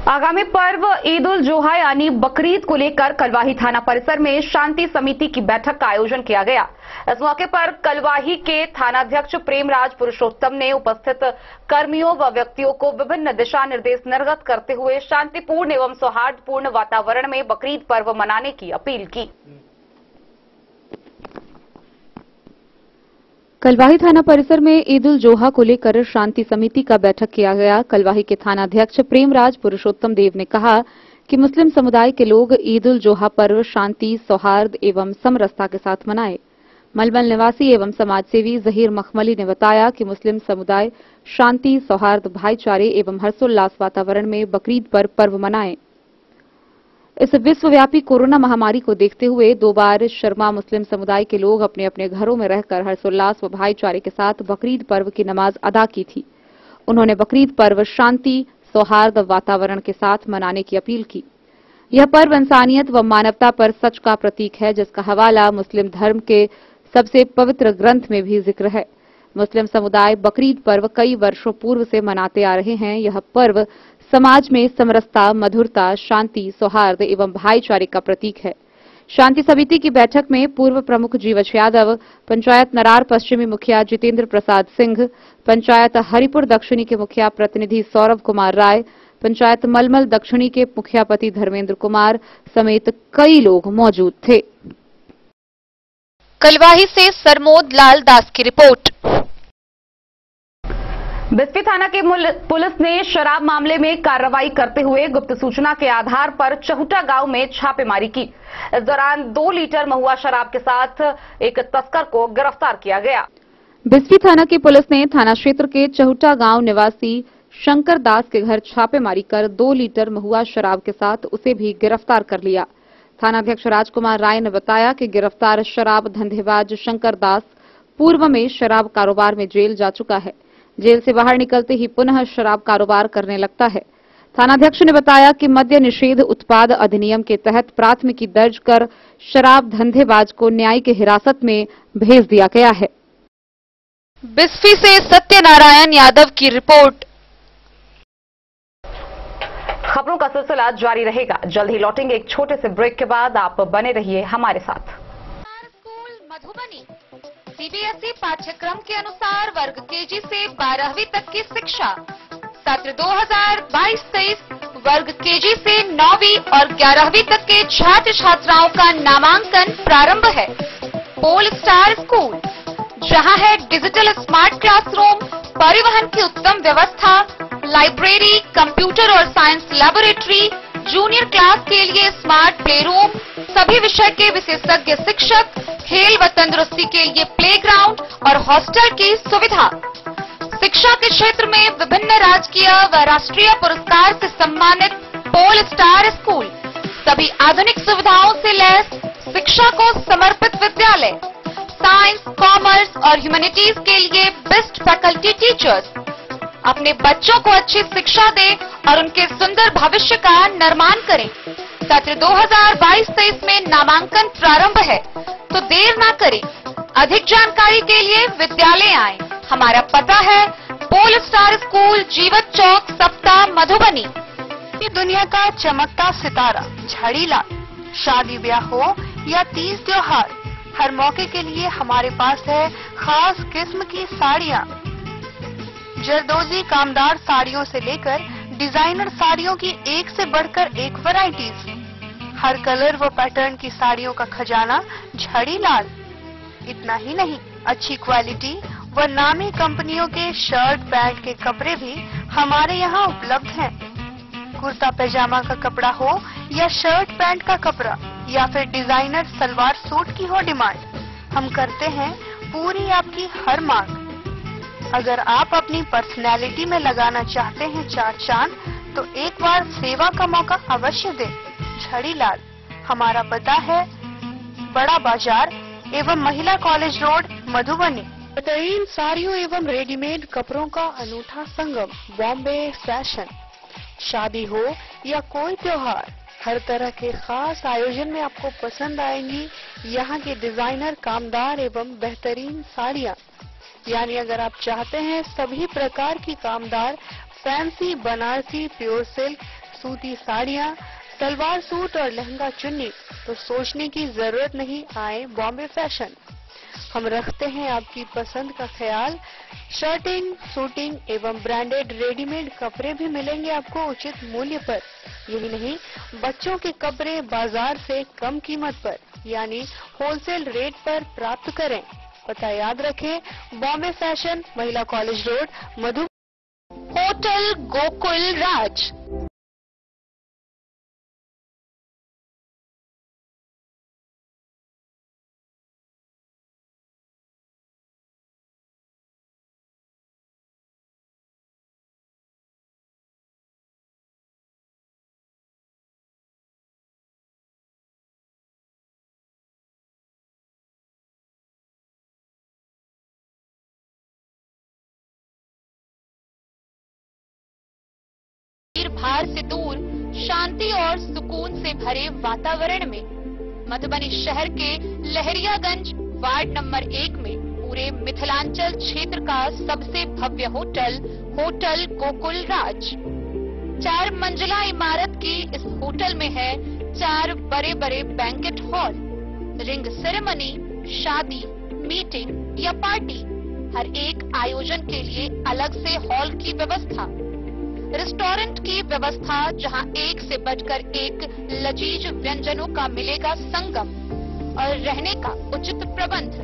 आगामी पर्व ईद उल जोहा यानी बकरीद को लेकर कलवाही थाना परिसर में शांति समिति की बैठक का आयोजन किया गया। इस मौके पर कलवाही के थानाध्यक्ष प्रेमराज पुरुषोत्तम ने उपस्थित कर्मियों व व्यक्तियों को विभिन्न दिशा निर्देश निर्गत करते हुए शांतिपूर्ण एवं सौहार्दपूर्ण वातावरण में बकरीद पर्व मनाने की अपील की। कलवाही थाना परिसर में ईद उल जोहा को लेकर शांति समिति का बैठक किया गया। कलवाही के थानाध्यक्ष प्रेमराज पुरुषोत्तम देव ने कहा कि मुस्लिम समुदाय के लोग ईद उल जोहा पर्व शांति, सौहार्द एवं समरसता के साथ मनाएं। मलमल निवासी एवं समाजसेवी जहीर मखमली ने बताया कि मुस्लिम समुदाय शांति, सौहार्द, भाईचारे एवं हर्षोल्लास वातावरण में बकरीद पर्व मनाएं। इस विश्वव्यापी कोरोना महामारी को देखते हुए 2 बार शर्मा मुस्लिम समुदाय के लोग अपने अपने घरों में रहकर हर्षोल्लास व भाईचारे के साथ बकरीद पर्व की नमाज अदा की थी। उन्होंने बकरीद पर्व शांति, सौहार्द वातावरण के साथ मनाने की अपील की। यह पर्व इंसानियत व मानवता पर सच का प्रतीक है, जिसका हवाला मुस्लिम धर्म के सबसे पवित्र ग्रंथ में भी जिक्र है। मुस्लिम समुदाय बकरीद पर्व कई वर्षों पूर्व से मनाते आ रहे हैं। यह पर्व समाज में समरसता, मधुरता, शांति, सौहार्द एवं भाईचारे का प्रतीक है। शांति समिति की बैठक में पूर्व प्रमुख जीवछ यादव, पंचायत नरार पश्चिमी मुखिया जितेंद्र प्रसाद सिंह, पंचायत हरिपुर दक्षिणी के मुखिया प्रतिनिधि सौरभ कुमार राय, पंचायत मलमल दक्षिणी के मुखियापति धर्मेंद्र कुमार समेत कई लोग मौजूद थे। कलवाही से सरमोद लाल दास की रिपोर्ट। बिस्फी थाना की पुलिस ने शराब मामले में कार्रवाई करते हुए गुप्त सूचना के आधार पर चहुटा गांव में छापेमारी की। इस दौरान 2 लीटर महुआ शराब के साथ एक तस्कर को गिरफ्तार किया गया। बिस्फी थाना की पुलिस ने थाना क्षेत्र के चहुटा गांव निवासी शंकर दास के घर छापेमारी कर 2 लीटर महुआ शराब के साथ उसे भी गिरफ्तार कर लिया। थानाध्यक्ष राजकुमार राय ने बताया कि गिरफ्तार शराब धंधेबाज शंकर दास पूर्व में शराब कारोबार में जेल जा चुका है। जेल से बाहर निकलते ही पुनः शराब कारोबार करने लगता है। थानाध्यक्ष ने बताया कि मद्य निषेध उत्पाद अधिनियम के तहत प्राथमिकी दर्ज कर शराब धंधेबाज को न्यायिक हिरासत में भेज दिया गया है। बिस्फी से सत्यनारायण यादव की रिपोर्ट। खबरों का सिलसिला जारी रहेगा। जल्द ही लौटेंगे एक छोटे से ब्रेक के बाद। आप बने रहिए हमारे साथ। स्कूल मधुबनी सीबीएसई पाठ्यक्रम के अनुसार वर्ग केजी से 12वीं तक की शिक्षा। सत्र 2022-23 वर्ग केजी से 9वीं और 11वीं तक के छात्र छात्राओं का नामांकन प्रारंभ है। पोल स्टार स्कूल, जहां है डिजिटल स्मार्ट क्लासरूम, परिवहन की उत्तम व्यवस्था, लाइब्रेरी, कंप्यूटर और साइंस लैबोरेटरी, जूनियर क्लास के लिए स्मार्ट प्ले रूम, सभी विषय के विशेषज्ञ शिक्षक, खेल व तंदुरुस्ती के लिए प्लेग्राउंड और हॉस्टल की सुविधा। शिक्षा के क्षेत्र में विभिन्न राजकीय व राष्ट्रीय पुरस्कार से सम्मानित पोल स्टार स्कूल सभी आधुनिक सुविधाओं से लैस शिक्षा को समर्पित विद्यालय, साइंस, कॉमर्स और ह्यूमैनिटीज के लिए बेस्ट फैकल्टी टीचर्स। अपने बच्चों को अच्छी शिक्षा दें और उनके सुंदर भविष्य का निर्माण करें। सत्र 2022-23 में नामांकन प्रारंभ है, तो देर ना करें। अधिक जानकारी के लिए विद्यालय आएं। हमारा पता है पोल स्टार स्कूल, जीवत चौक, सप्ताह, मधुबनी। ये दुनिया का चमकता सितारा झाड़ीलाल। शादी ब्याह हो या तीज त्योहार, हर मौके के लिए हमारे पास है खास किस्म की साड़ियाँ। जरदोजी कामदार साड़ियों से लेकर डिजाइनर साड़ियों की एक से बढ़कर एक वैरायटीज। हर कलर व पैटर्न की साड़ियों का खजाना झाड़ीलाल। इतना ही नहीं, अच्छी क्वालिटी व नामी कंपनियों के शर्ट पैंट के कपड़े भी हमारे यहाँ उपलब्ध हैं। कुर्ता पैजामा का कपड़ा हो या शर्ट पैंट का कपड़ा या फिर डिजाइनर सलवार सूट की हो डिमांड, हम करते हैं पूरी आपकी हर मांग। अगर आप अपनी पर्सनैलिटी में लगाना चाहते हैं चार चांद, तो एक बार सेवा का मौका अवश्य दें। झाड़ीलाल। हमारा पता है बड़ा बाजार एवं महिला कॉलेज रोड, मधुबनी। बेहतरीन साड़ियों एवं रेडीमेड कपड़ों का अनूठा संगम, बॉम्बे फैशन। शादी हो या कोई त्योहार, हर तरह के खास आयोजन में आपको पसंद आएंगी यहाँ के डिजाइनर, कामदार एवं बेहतरीन साड़ियाँ। यानी अगर आप चाहते हैं सभी प्रकार की कामदार, फैंसी, बनारसी, प्योर सिल्क, सूती साड़ियाँ, सलवार सूट और लहंगा चुन्नी, तो सोचने की जरूरत नहीं, आए बॉम्बे फैशन। हम रखते हैं आपकी पसंद का ख्याल। शर्टिंग, सूटिंग एवं ब्रांडेड रेडीमेड कपड़े भी मिलेंगे आपको उचित मूल्य पर। यही नहीं, बच्चों के कपड़े बाजार से कम कीमत पर यानी होलसेल रेट पर प्राप्त करें। पता याद रखें, बॉम्बे फैशन, महिला कॉलेज रोड, मधु। होटल गोकुल राज। भार से दूर, शांति और सुकून से भरे वातावरण में मधुबनी शहर के लहरियागंज वार्ड नंबर 1 में पूरे मिथिलांचल क्षेत्र का सबसे भव्य होटल, होटल गोकुल राज। 4 मंजिला इमारत की इस होटल में है 4 बड़े बड़े बैंकेट हॉल, रिंग सेरेमनी, शादी, मीटिंग या पार्टी, हर एक आयोजन के लिए अलग से हॉल की व्यवस्था, रेस्टोरेंट की व्यवस्था जहां एक से बढ़कर एक लजीज व्यंजनों का मिलेगा संगम, और रहने का उचित प्रबंध,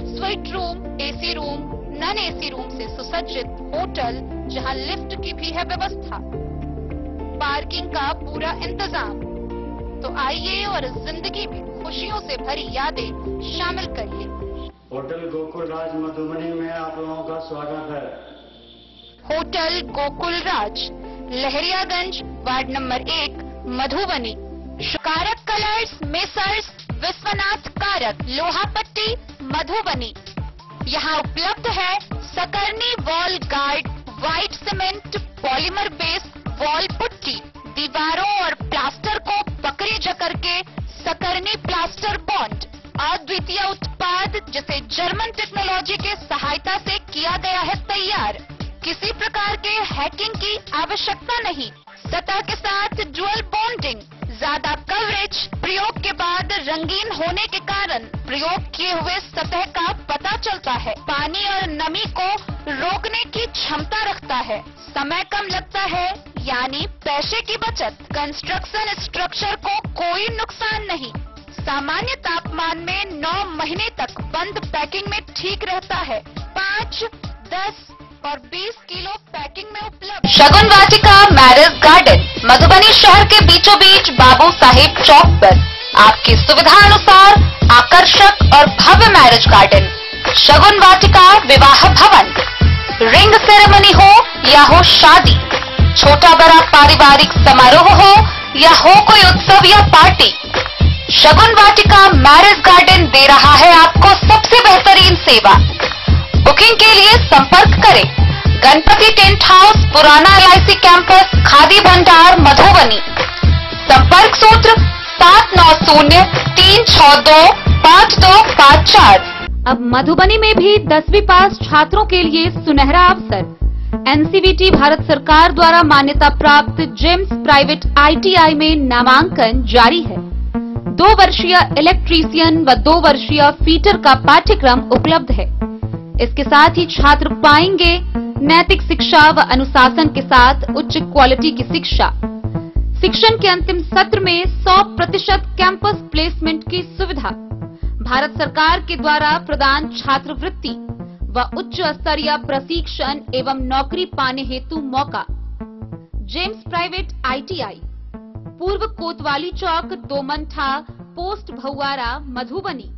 suite room, AC room, non AC room से सुसज्जित होटल जहां लिफ्ट की भी है व्यवस्था, पार्किंग का पूरा इंतजाम। तो आइए और जिंदगी में खुशियों से भरी यादें शामिल करिए। होटल गोकुल राज मधुबनी में आप लोगों का स्वागत है। होटल गोकुल राज, लहरियागंज वार्ड नंबर 1, मधुबनी। कारक कलर्स, मेसर्स विश्वनाथ कारक, लोहापट्टी, मधुबनी। यहाँ उपलब्ध है सकरनी wall guard, white cement, polymer base wall putty, दीवारों और प्लास्टर को पकड़ी जकड़ के सकरनी प्लास्टर बॉन्ड, अद्वितीय उत्पाद जिसे जर्मन टेक्नोलॉजी के सहायता से किया गया है तैयार। किसी प्रकार के हैकिंग की आवश्यकता नहीं। सतह के साथ डुअल बॉन्डिंग, ज्यादा कवरेज, प्रयोग के बाद रंगीन होने के कारण प्रयोग किए हुए सतह का पता चलता है। पानी और नमी को रोकने की क्षमता रखता है। समय कम लगता है, यानी पैसे की बचत। कंस्ट्रक्शन स्ट्रक्चर को कोई नुकसान नहीं। सामान्य तापमान में 9 महीने तक बंद पैकिंग में ठीक रहता है। 5, 10 और 20 किलो पैकिंग में उपलब्ध। शगुन वाटिका मैरिज गार्डन, मधुबनी शहर के बीचों बीच बाबू साहेब चौक पर आपकी सुविधा अनुसार आकर्षक और भव्य मैरिज गार्डन। शगुन वाटिका विवाह भवन, रिंग सेरेमनी हो या हो शादी, छोटा बड़ा पारिवारिक समारोह हो या हो कोई उत्सव या पार्टी, शगुन वाटिका मैरिज गार्डन दे रहा है आपको सबसे बेहतरीन सेवा। बुकिंग के लिए संपर्क करें गणपति टेंट हाउस, पुराना LIC कैंपस, खादी भंडार, मधुबनी। संपर्क सूत्र 7903625254। अब मधुबनी में भी 10वीं पास छात्रों के लिए सुनहरा अवसर। NCVT भारत सरकार द्वारा मान्यता प्राप्त जेम्स प्राइवेट ITI में नामांकन जारी है। 2 वर्षीय इलेक्ट्रीशियन व 2 वर्षीय फीटर का पाठ्यक्रम उपलब्ध है। इसके साथ ही छात्र पाएंगे नैतिक शिक्षा व अनुशासन के साथ उच्च क्वालिटी की शिक्षा। शिक्षण के अंतिम सत्र में 100% कैंपस प्लेसमेंट की सुविधा। भारत सरकार के द्वारा प्रदान छात्रवृत्ति व उच्च स्तरीय प्रशिक्षण एवं नौकरी पाने हेतु मौका। जेम्स प्राइवेट ITI, पूर्व कोतवाली चौक, दोमंठा पोस्ट, भौवारा, मधुबनी।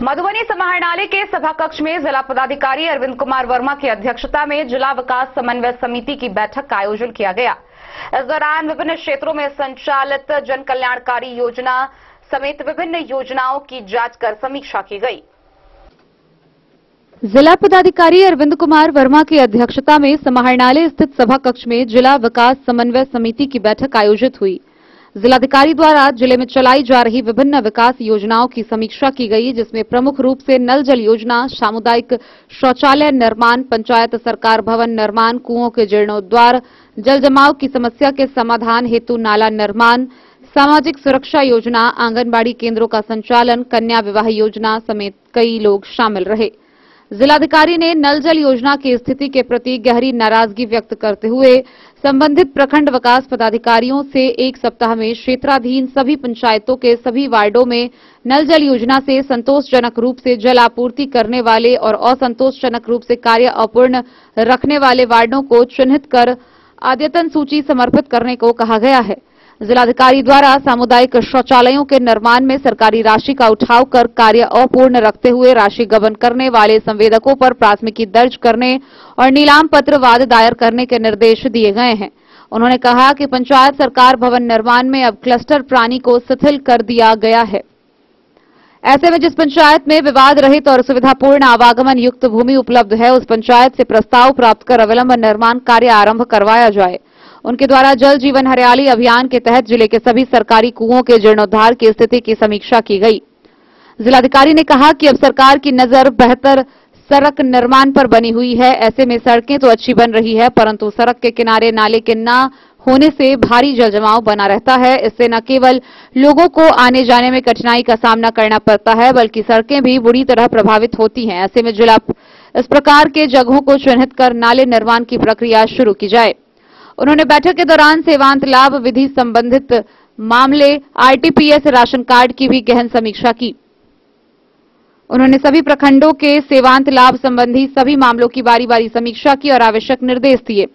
मधुबनी समाहरणालय के सभा कक्ष में जिला पदाधिकारी अरविंद कुमार वर्मा की अध्यक्षता में जिला विकास समन्वय समिति की बैठक का आयोजन किया गया। इस दौरान विभिन्न क्षेत्रों में संचालित जन कल्याणकारी योजना समेत विभिन्न योजनाओं की जांच कर समीक्षा की गई। जिला पदाधिकारी अरविंद कुमार वर्मा की अध्यक्षता में समाहरणालय स्थित सभा कक्ष में जिला विकास समन्वय समिति की बैठक आयोजित हुई। जिलाधिकारी द्वारा जिले में चलाई जा रही विभिन्न विकास योजनाओं की समीक्षा की गई, जिसमें प्रमुख रूप से नल जल योजना, सामुदायिक शौचालय निर्माण, पंचायत सरकार भवन निर्माण, कुओं के जीर्णोद्धार, जल जमाव की समस्या के समाधान हेतु नाला निर्माण, सामाजिक सुरक्षा योजना, आंगनबाड़ी केंद्रों का संचालन, कन्या विवाह योजना समेत कई लोग शामिल रहे। जिलाधिकारी ने नल जल योजना की स्थिति के प्रति गहरी नाराजगी व्यक्त करते हुए संबंधित प्रखंड विकास पदाधिकारियों से 1 सप्ताह में क्षेत्राधीन सभी पंचायतों के सभी वार्डों में नल जल योजना से संतोषजनक रूप से जल आपूर्ति करने वाले और असंतोषजनक रूप से कार्य अपूर्ण रखने वाले वार्डों को चिन्हित कर अद्यतन सूची समर्पित करने को कहा गया है। जिलाधिकारी द्वारा सामुदायिक शौचालयों के निर्माण में सरकारी राशि का उठाव कर कार्य अपूर्ण रखते हुए राशि गबन करने वाले संवेदकों पर प्राथमिकी दर्ज करने और नीलाम पत्र वाद दायर करने के निर्देश दिए गए हैं। उन्होंने कहा कि पंचायत सरकार भवन निर्माण में अब क्लस्टर प्राणी को शिथिल कर दिया गया है। ऐसे में जिस पंचायत में विवाद रहित और सुविधापूर्ण आवागमन युक्त भूमि उपलब्ध है, उस पंचायत से प्रस्ताव प्राप्त कर अविलंब निर्माण कार्य आरंभ करवाया जाए। उनके द्वारा जल जीवन हरियाली अभियान के तहत जिले के सभी सरकारी कुओं के जीर्णोद्धार की स्थिति की समीक्षा की गई। जिलाधिकारी ने कहा कि अब सरकार की नजर बेहतर सड़क निर्माण पर बनी हुई है। ऐसे में सड़कें तो अच्छी बन रही है, परंतु सड़क के किनारे नाले के न होने से भारी जल जमाव बना रहता है। इससे न केवल लोगों को आने जाने में कठिनाई का सामना करना पड़ता है, बल्कि सड़कें भी बुरी तरह प्रभावित होती हैं। ऐसे में जिला इस प्रकार के जगहों को चिन्हित कर नाले निर्माण की प्रक्रिया शुरू की जाए। उन्होंने बैठक के दौरान सेवांत लाभ विधि संबंधित मामले, RTPS राशन कार्ड की भी गहन समीक्षा की। उन्होंने सभी प्रखंडों के सेवांत लाभ संबंधी सभी मामलों की बारी-बारी समीक्षा की और आवश्यक निर्देश दिए।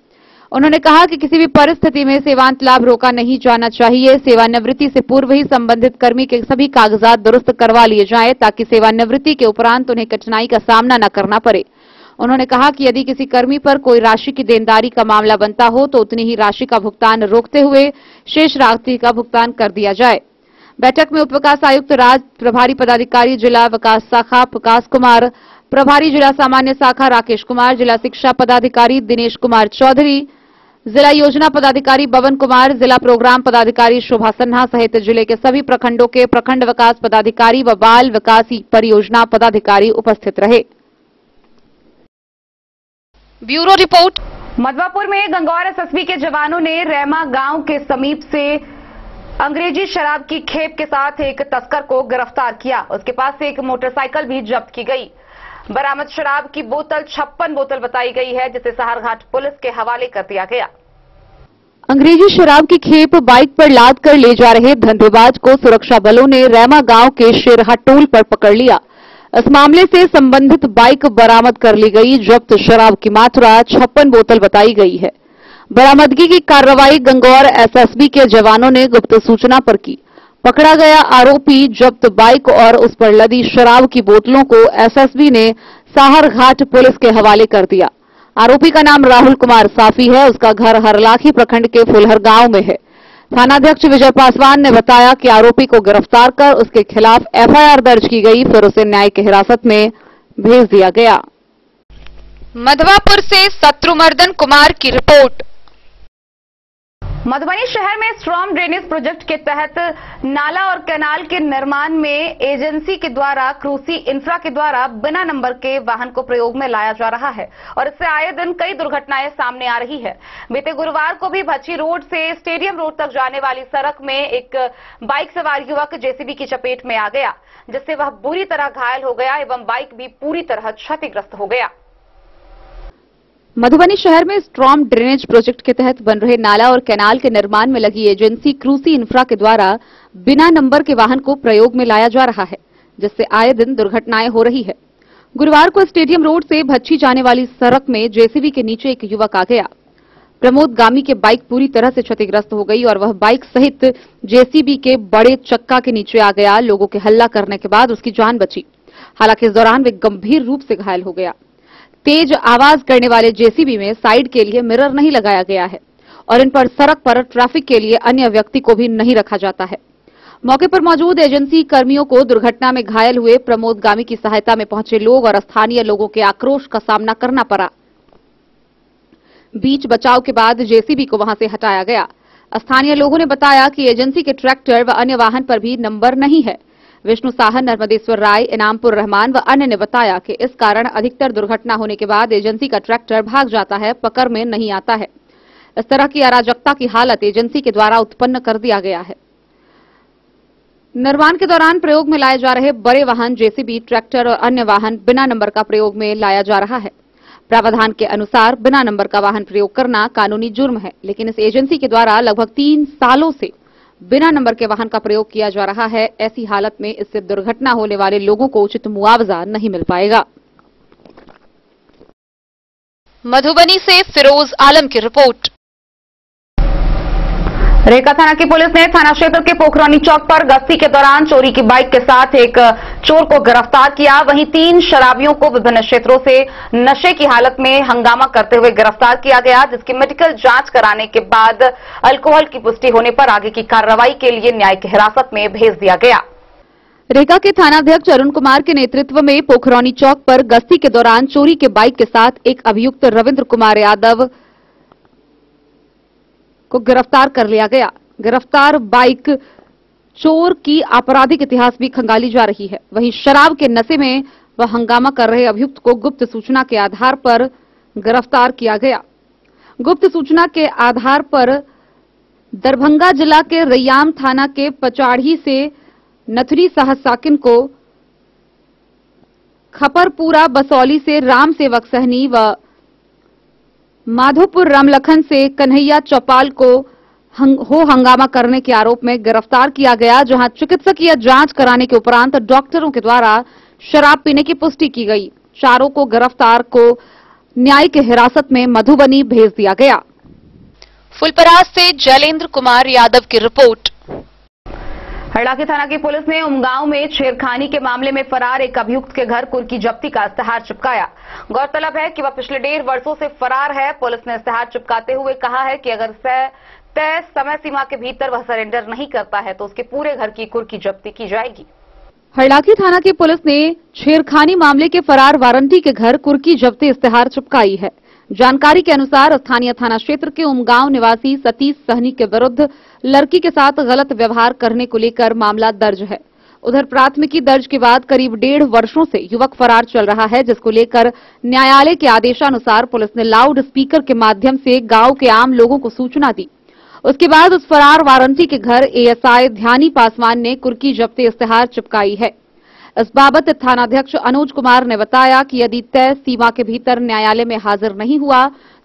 उन्होंने कहा कि किसी भी परिस्थिति में सेवांत लाभ रोका नहीं जाना चाहिए। सेवानिवृत्ति से पूर्व ही संबंधित कर्मी के सभी कागजात दुरुस्त करवा लिए जाएं, ताकि सेवानिवृत्ति के उपरांत उन्हें कठिनाई का सामना न करना पड़े। उन्होंने कहा कि यदि किसी कर्मी पर कोई राशि की देनदारी का मामला बनता हो तो उतनी ही राशि का भुगतान रोकते हुए शेष राशि का भुगतान कर दिया जाए। बैठक में उप विकास आयुक्त राज, प्रभारी पदाधिकारी जिला विकास शाखा प्रकाश कुमार, प्रभारी जिला सामान्य शाखा राकेश कुमार, जिला शिक्षा पदाधिकारी दिनेश कुमार चौधरी, जिला योजना पदाधिकारी बबन कुमार, जिला प्रोग्राम पदाधिकारी शोभा सिन्हा सहित जिले के सभी प्रखंडों के प्रखंड विकास पदाधिकारी व बाल विकास परियोजना पदाधिकारी उपस्थित रहे। Bureau report. मधवापुर में गंगौर SSB के जवानों ने रेमा गांव के समीप से अंग्रेजी शराब की खेप के साथ एक तस्कर को गिरफ्तार किया। उसके पास से एक मोटरसाइकिल भी जब्त की गई। बरामद शराब की बोतल 56 बोतल बताई गई है, जिसे सहारघाट पुलिस के हवाले कर दिया गया। अंग्रेजी शराब की खेप बाइक पर लाद कर ले जा रहे धंधेबाज को सुरक्षा बलों ने रेमा गांव के शेरहा टोल पर पकड़ लिया। इस मामले से संबंधित बाइक बरामद कर ली गई। जब्त शराब की मात्रा 56 बोतल बताई गई है। बरामदगी की कार्रवाई गंगौर SSB के जवानों ने गुप्त सूचना पर की। पकड़ा गया आरोपी जब्त बाइक और उस पर लदी शराब की बोतलों को SSB ने साहरघाट पुलिस के हवाले कर दिया। आरोपी का नाम राहुल कुमार साफी है। उसका घर हरलाखी प्रखंड के फुलहर गांव में है। थानाध्यक्ष विजय पासवान ने बताया कि आरोपी को गिरफ्तार कर उसके खिलाफ एफआईआर दर्ज की गई, फिर उसे न्यायिक हिरासत में भेज दिया गया। मधवापुर से शत्रुमर्दन कुमार की रिपोर्ट। मधुबनी शहर में स्ट्रॉम ड्रेनेज प्रोजेक्ट के तहत नाला और कैनाल के निर्माण में एजेंसी के द्वारा क्रूसी इंफ्रा के द्वारा बिना नंबर के वाहन को प्रयोग में लाया जा रहा है और इससे आए दिन कई दुर्घटनाएं सामने आ रही है। बीते गुरुवार को भी भच्छी रोड से स्टेडियम रोड तक जाने वाली सड़क में एक बाइक सवार युवक जेसीबी की चपेट में आ गया, जिससे वह बुरी तरह घायल हो गया एवं बाइक भी पूरी तरह क्षतिग्रस्त हो गया। मधुबनी शहर में स्ट्रॉम ड्रेनेज प्रोजेक्ट के तहत बन रहे नाला और कैनाल के निर्माण में लगी एजेंसी क्रूसी इंफ्रा के द्वारा बिना नंबर के वाहन को प्रयोग में लाया जा रहा है, जिससे आए दिन दुर्घटनाएं हो रही है। गुरुवार को स्टेडियम रोड से भच्छी जाने वाली सड़क में जेसीबी के नीचे एक युवक आ गया। प्रमोद गामी के बाइक पूरी तरह से क्षतिग्रस्त हो गई और वह बाइक सहित जेसीबी के बड़े चक्का के नीचे आ गया। लोगों के हल्ला करने के बाद उसकी जान बची, हालांकि इस दौरान वे गंभीर रूप से घायल हो गया। तेज आवाज करने वाले जेसीबी में साइड के लिए मिरर नहीं लगाया गया है और इन पर सड़क पर ट्रैफिक के लिए अन्य व्यक्ति को भी नहीं रखा जाता है। मौके पर मौजूद एजेंसी कर्मियों को दुर्घटना में घायल हुए प्रमोद गामी की सहायता में पहुंचे लोग और स्थानीय लोगों के आक्रोश का सामना करना पड़ा। बीच बचाव के बाद जेसीबी को वहां से हटाया गया। स्थानीय लोगों ने बताया कि एजेंसी के ट्रैक्टर व अन्य वाहन पर भी नंबर नहीं है। विष्णु साहन, नर्मदेश्वर राय, इनामपुर रहमान व अन्य ने बताया कि इस कारण अधिकतर दुर्घटना होने के बाद एजेंसी का ट्रैक्टर भाग जाता है, पकड़ में नहीं आता है। इस तरह की अराजकता की हालत एजेंसी के द्वारा उत्पन्न कर दिया गया है। निर्माण के दौरान प्रयोग में लाए जा रहे बड़े वाहन जेसीबी, ट्रैक्टर और अन्य वाहन बिना नंबर का प्रयोग में लाया जा रहा है। प्रावधान के अनुसार बिना नंबर का वाहन प्रयोग करना कानूनी जुर्म है, लेकिन इस एजेंसी के द्वारा लगभग 3 सालों से बिना नंबर के वाहन का प्रयोग किया जा रहा है। ऐसी हालत में इससे दुर्घटना होने वाले लोगों को उचित मुआवजा नहीं मिल पाएगा। मधुबनी से फिरोज आलम की रिपोर्ट। रेका थाना की पुलिस ने थाना क्षेत्र के पोखरानी चौक पर गश्ती के दौरान चोरी की बाइक के साथ एक चोर को गिरफ्तार किया। वहीं 3 शराबियों को विभिन्न क्षेत्रों से नशे की हालत में हंगामा करते हुए गिरफ्तार किया गया, जिसकी मेडिकल जांच कराने के बाद अल्कोहल की पुष्टि होने पर आगे की कार्रवाई के लिए न्यायिक हिरासत में भेज दिया गया। रेका के थानाध्यक्ष अरुण कुमार के नेतृत्व में पोखरानी चौक पर गश्ती के दौरान चोरी के बाइक के साथ एक अभियुक्त रविंद्र कुमार यादव को गिरफ्तार कर लिया गया। गिरफ्तार बाइक चोर की आपराधिक इतिहास भी खंगाली जा रही है। वहीं शराब के नशे में वह हंगामा कर रहे अभियुक्त को गुप्त सूचना के आधार पर गिरफ्तार किया गया। गुप्त सूचना के आधार पर दरभंगा जिला के रैयाम थाना के पचाड़ी से नथुरी साहसाकिन को, खपरपुरा बसौली से राम सेवक सहनी व माधोपुर रामलखन से कन्हैया चौपाल को हंगामा करने के आरोप में गिरफ्तार किया गया, जहां चिकित्सकीय जांच कराने के उपरांत डॉक्टरों के द्वारा शराब पीने की पुष्टि की गई। चारों को गिरफ्तार को न्यायिक हिरासत में मधुबनी भेज दिया गया। फुलपरास से जैलेंद्र कुमार यादव की रिपोर्ट। हरलाखी थाना की पुलिस ने उमगांव में छेड़खानी के मामले में फरार एक अभियुक्त के घर कुर्की जब्ती का इस्तेहार चिपकाया। गौरतलब है कि वह पिछले 1.5 वर्षों से फरार है। पुलिस ने इस्तेहार चिपकाते हुए कहा है कि अगर तय समय सीमा के भीतर वह सरेंडर नहीं करता है तो उसके पूरे घर की कुर्की जब्ती की जाएगी। हरलाखी थाना की पुलिस ने छेड़खानी मामले के फरार वारंटी के घर कुर्की जब्ती इस्तेहार चिपकाई है। जानकारी के अनुसार स्थानीय थाना क्षेत्र के उमगांव निवासी सतीश सहनी के विरुद्ध लड़की के साथ गलत व्यवहार करने को लेकर मामला दर्ज है। उधर प्राथमिकी दर्ज के बाद करीब 1.5 वर्षों से युवक फरार चल रहा है, जिसको लेकर न्यायालय के आदेशानुसार पुलिस ने लाउड स्पीकर के माध्यम से गांव के आम लोगों को सूचना दी। उसके बाद उस फरार वारंटी के घर एएसआई ध्यानी पासवान ने कुर्की जब्ती इस्तेहार चिपकाई है। इस बाबत थानाध्यक्ष अनुज कुमार ने बताया कि यदि तय सीमा के भीतर न्यायालय में हाजिर नहीं हुआ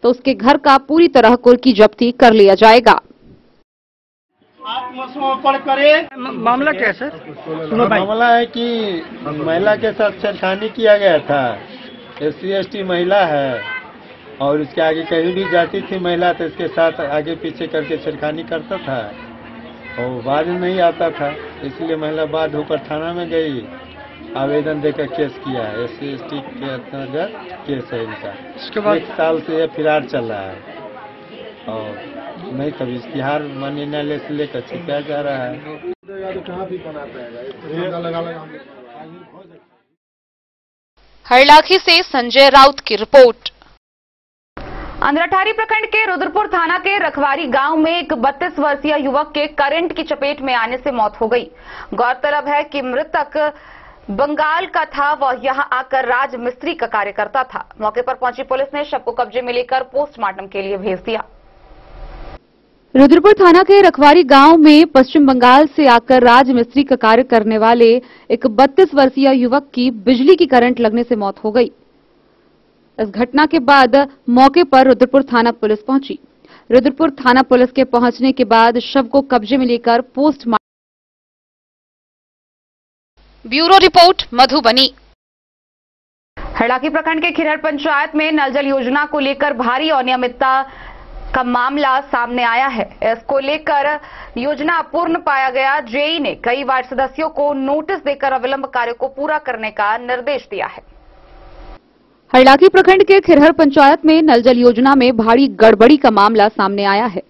तो उसके घर का पूरी तरह कुर्की जब्ती कर लिया जाएगा। आत्मसमर्पण करें। मामला क्या है सर? मामला है कि महिला के साथ छेड़खानी किया गया था। SC/ST महिला है और इसके आगे कहीं भी जाती थी महिला तो इसके साथ आगे पीछे करके छेड़खानी करता था और बाद में नहीं आता था, इसलिए महिला बाद होकर थाना में गई, आवेदन देकर केस किया। SC/ST के अंतर्गत केस है इनका। 1 साल से यह फरार चल रहा है। और नहीं कभी इसकी हार मानने से लेकर छिपाया जा रहा है। हरलाखी से संजय राउत की रिपोर्ट। अंधराठारी प्रखंड के रुद्रपुर थाना के रखवारी गांव में एक 32 वर्षीय युवक के करंट की चपेट में आने से मौत हो गई। गौरतलब है कि मृतक बंगाल का था, वह यहां आकर राज मिस्त्री का कार्य करता था। मौके पर पहुंची पुलिस ने शव को कब्जे में लेकर पोस्टमार्टम के लिए भेज दिया। रुद्रपुर थाना के रखवारी गांव में पश्चिम बंगाल से आकर राज मिस्त्री का कार्य करने वाले एक 32 वर्षीय युवक की बिजली की करंट लगने से मौत हो गई। इस घटना के बाद मौके पर रुद्रपुर थाना पुलिस पहुंची। रुद्रपुर थाना पुलिस के पहुंचने के बाद शव को कब्जे में लेकर postmortem. Bureau report Madhubani. Harlakhi प्रखंड के खिरहर पंचायत में नल जल योजना को लेकर भारी अनियमितता का मामला सामने आया है। इसको लेकर योजना अपूर्ण पाया गया। जेई ने कई वार्ड सदस्यों को नोटिस देकर अविलंब कार्य को पूरा करने का निर्देश दिया है। हरलाखी प्रखंड के खिरहर पंचायत में नल जल योजना में भारी गड़बड़ी का मामला सामने आया है।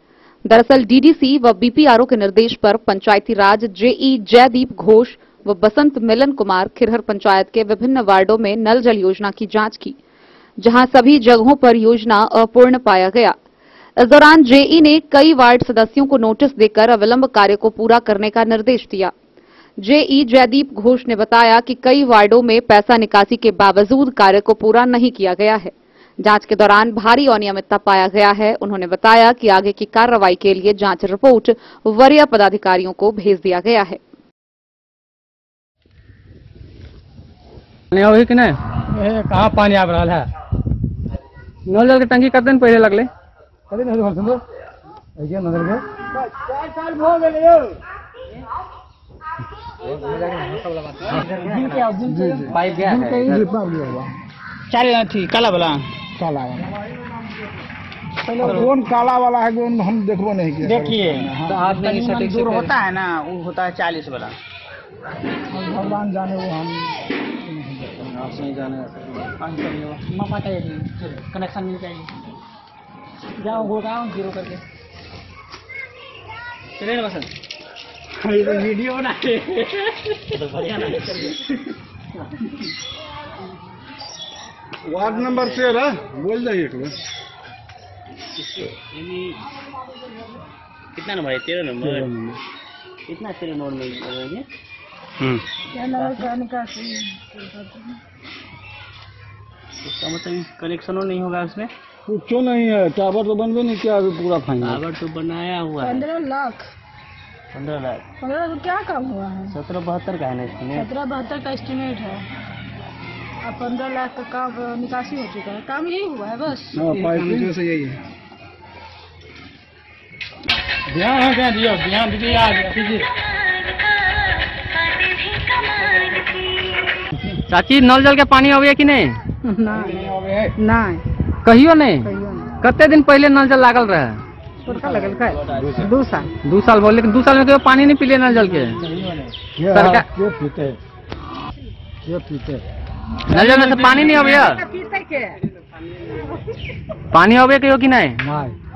दरअसल डीडीसी व बीपीआरओ के निर्देश पर पंचायती राज जेई जयदीप घोष व बसंत मिलन कुमार खिरहर पंचायत के विभिन्न वार्डों में नल जल योजना की जांच की, जहां सभी जगहों पर योजना अपूर्ण पाया गया। इस दौरान जेई ने कई वार्ड सदस्यों को नोटिस देकर अविलंब कार्य को पूरा करने का निर्देश दिया। जेई जयदीप घोष ने बताया कि कई वार्डों में पैसा निकासी के बावजूद कार्य को पूरा नहीं किया गया है। जांच के दौरान भारी अनियमितता पाया गया है। उन्होंने बताया कि आगे की कार्रवाई के लिए जांच रिपोर्ट वरीय पदाधिकारियों को भेज दिया गया है। कि नहीं कहाँ पानी आ रहा है? नल जल के टंकी कर दिन पहले लगले पाइप गया है चार काला वाला कौन काला वाला है कौन हम देखो नहीं किया। देखिए तो आप नहीं दूर होता है ना, वो होता है 40 वाला। भगवान जाने वो हम नहीं जाने। कनेक्शन मिल जाएगी, जाओ होगा जीरो करके चले ना बस। ये तो वीडियो बना के तो बढ़िया ना वार्ड नंबर 13 बोल जाइए कितना नंबर है? 13 नंबर। कितना 13 नंबर में इसका मतलब कनेक्शन नहीं होगा उसमें? क्यों नहीं है? टावर तो बनवे नहीं किया, पूरा फाइनल। टावर तो बनाया हुआ है 15 लाख। 15 लाख 15 लाख क्या काम हुआ है? 1772 का है ना एस्टीमेट? 1772 का एस्टीमेट है। अब 15 लाख का काम निकासी हो चुका है। काम यही हुआ है बस। पाइप से यही है। ध्यान दीजिए। चाची नल जल के पानी आवे कि नहीं? नहीं कहियो नहीं। कते दिन पहले नल जल लागल रहे? 2 साल। 2 साल बोल, लेकिन 2 साल में कहियो पानी नहीं पीले नल जल के? सरकार नल जल में से पानी नहीं आवे? पानी आवे कहियो कि नहीं?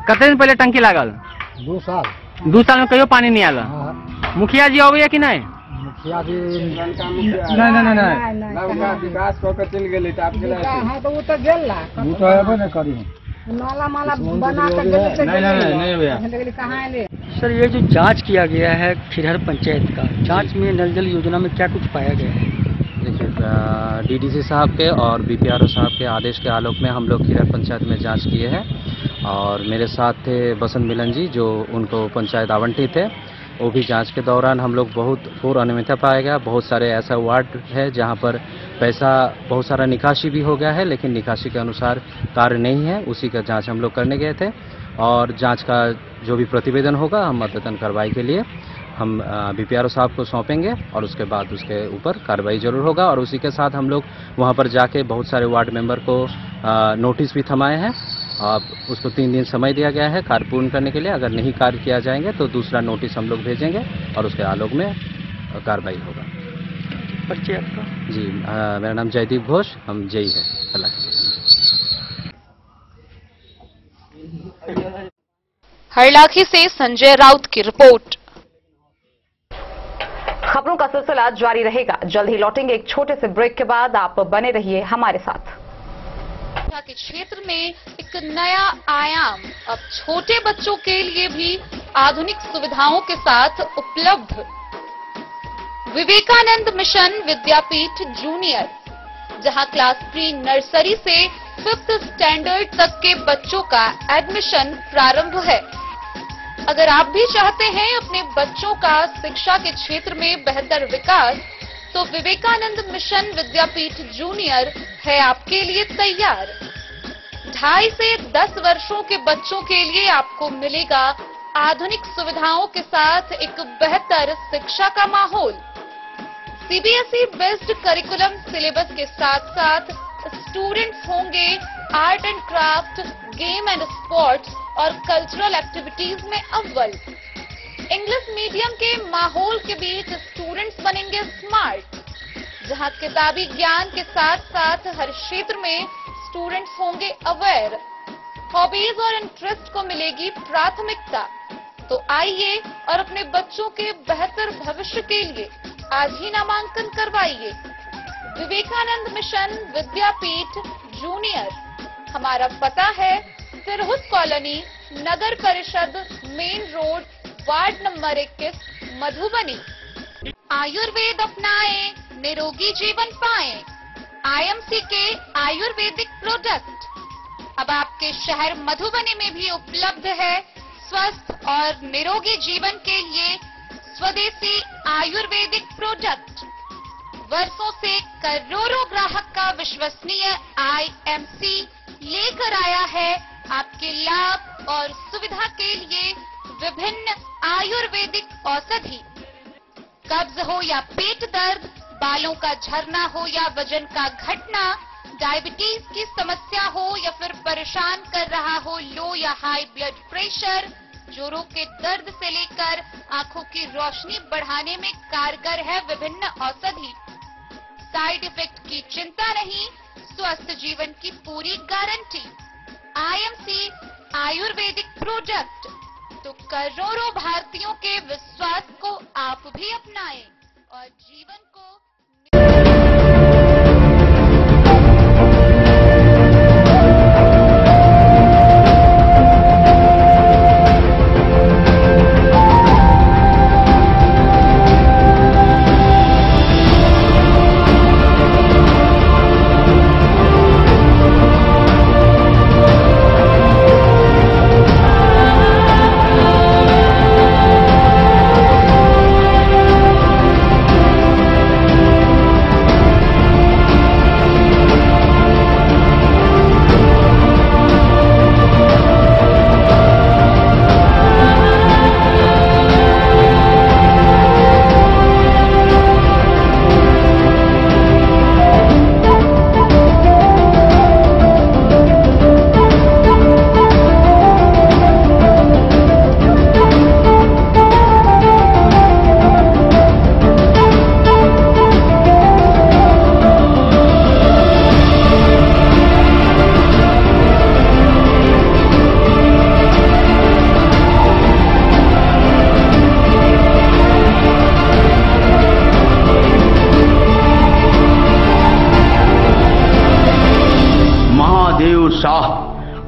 कते दिन पहले टंकी लागल? 2 साल। 2 साल में कहियो पानी नहीं आला? मुखिया जी आवे कि नहीं? नहीं विकास कऽ के चलि गेलै तऽ आब गेलै तो वो तो गेल वो तो हेबे नहीं करी। नाला माला बना के गेलै नहीं भैया। कहां आले? सर ये जो जांच किया गया है खिरहर पंचायत का, जांच में नल जल योजना में क्या कुछ पाया गया है? देखिए डीडीसी साहब के और बीपीआरओ साहब के आदेश के आलोक में हम लोग खिरहर पंचायत में जांच किए हैं और मेरे साथ थे बसंत मिलन जी जो उनको पंचायत आवंटित है। वो भी जांच के दौरान हम लोग बहुत अनियमितता पाया गया। बहुत सारे ऐसा वार्ड है जहां पर पैसा बहुत सारा निकासी भी हो गया है, लेकिन निकासी के अनुसार कार्य नहीं है। उसी का जांच हम लोग करने गए थे और जांच का जो भी प्रतिवेदन होगा हम अद्यतन कार्रवाई के लिए हम बीपीआरओ साहब को सौंपेंगे और उसके बाद उसके ऊपर कार्रवाई जरूर होगा। और उसी के साथ हम लोग वहां पर जाके बहुत सारे वार्ड मेंबर को नोटिस भी थमाए हैं। अब उसको 3 दिन समय दिया गया है कार्य पूर्ण करने के लिए। अगर नहीं कार्य किया जाएंगे तो दूसरा नोटिस हम लोग भेजेंगे और उसके आलोक में कार्रवाई होगा। परिचय आपका? जी मेरा नाम जयदीप घोष, हम जेई है। हरलाखी से संजय राउत की रिपोर्ट। खबरों का सिलसिला जारी रहेगा। जल्द ही लौटेंगे एक छोटे से ब्रेक के बाद। आप बने रहिए हमारे साथ। शिक्षा के क्षेत्र में एक नया आयाम अब छोटे बच्चों के लिए भी आधुनिक सुविधाओं के साथ उपलब्ध। विवेकानंद मिशन विद्यापीठ जूनियर, जहां क्लास प्री नर्सरी से 5th स्टैंडर्ड तक के बच्चों का एडमिशन प्रारंभ है। अगर आप भी चाहते हैं अपने बच्चों का शिक्षा के क्षेत्र में बेहतर विकास, तो विवेकानंद मिशन विद्यापीठ जूनियर है आपके लिए तैयार। 2.5 से 10 वर्षों के बच्चों के लिए आपको मिलेगा आधुनिक सुविधाओं के साथ एक बेहतर शिक्षा का माहौल। सीबीएसई बेस्ड करिकुलम सिलेबस के साथ साथ स्टूडेंट्स होंगे art and craft, game and sports और कल्चरल एक्टिविटीज में अव्वल। इंग्लिश मीडियम के माहौल के बीच स्टूडेंट्स बनेंगे स्मार्ट, जहां किताबी ज्ञान के साथ साथ हर क्षेत्र में स्टूडेंट्स होंगे अवेयर। हॉबीज और इंटरेस्ट को मिलेगी प्राथमिकता। तो आइए और अपने बच्चों के बेहतर भविष्य के लिए आज ही नामांकन करवाइए। विवेकानंद मिशन विद्यापीठ जूनियर। हमारा पता है फिरहुत कॉलोनी, नगर परिषद, main road, ward number 21, Madhubani. Ayurveda अपनाएं, निरोगी जीवन पाएं। आईएमसी के आयुर्वेदिक प्रोडक्ट अब आपके शहर मधुबनी में भी उपलब्ध है। स्वस्थ और निरोगी जीवन के लिए स्वदेशी आयुर्वेदिक प्रोडक्ट वर्षों से करोड़ों ग्राहक का विश्वसनीय आईएमसी लेकर आया है आपके लाभ और सुविधा के लिए विभिन्न आयुर्वेदिक औषधि। कब्ज हो या पेट दर्द, बालों का झरना हो या वजन का घटना, डायबिटीज की समस्या हो या फिर परेशान कर रहा हो लो या हाई ब्लड प्रेशर, जोड़ों के दर्द से लेकर आंखों की रोशनी बढ़ाने में कारगर है विभिन्न औषधि। साइड इफेक्ट की चिंता नहीं, स्वस्थ जीवन की पूरी गारंटी। आईएमसी आयुर्वेदिक प्रोडक्ट, तो करोड़ों भारतीयों के विश्वास को आप भी अपनाएं और जीवन को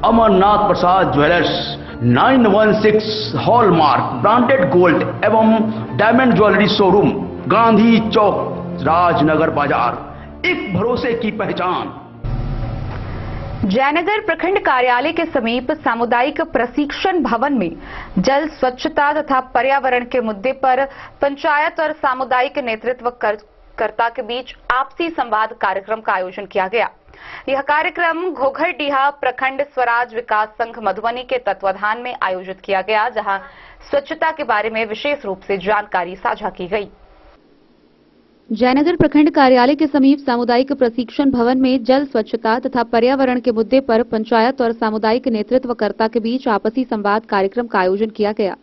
अमरनाथ प्रसाद ज्वेलर्स 916 हॉलमार्क ब्रांडेड गोल्ड एवं डायमंड ज्वेलरी शोरूम, गांधी चौक, राजनगर बाजार, एक भरोसे की पहचान। जयनगर प्रखंड कार्यालय के समीप सामुदायिक प्रशिक्षण भवन में जल स्वच्छता तथा पर्यावरण के मुद्दे पर पंचायत और सामुदायिक नेतृत्व कर्ता के बीच आपसी संवाद कार्यक्रम का आयोजन किया गया। यह कार्यक्रम घोघरडीहा प्रखंड स्वराज विकास संघ मधुबनी के तत्वाधान में आयोजित किया गया, जहां स्वच्छता के बारे में विशेष रूप से जानकारी साझा की गई। जयनगर प्रखंड कार्यालय के समीप सामुदायिक प्रशिक्षण भवन में जल स्वच्छता तथा पर्यावरण के मुद्दे पर पंचायत और सामुदायिक नेतृत्वकर्ता के बीच आपसी संवाद कार्यक्रम का आयोजन किया गया।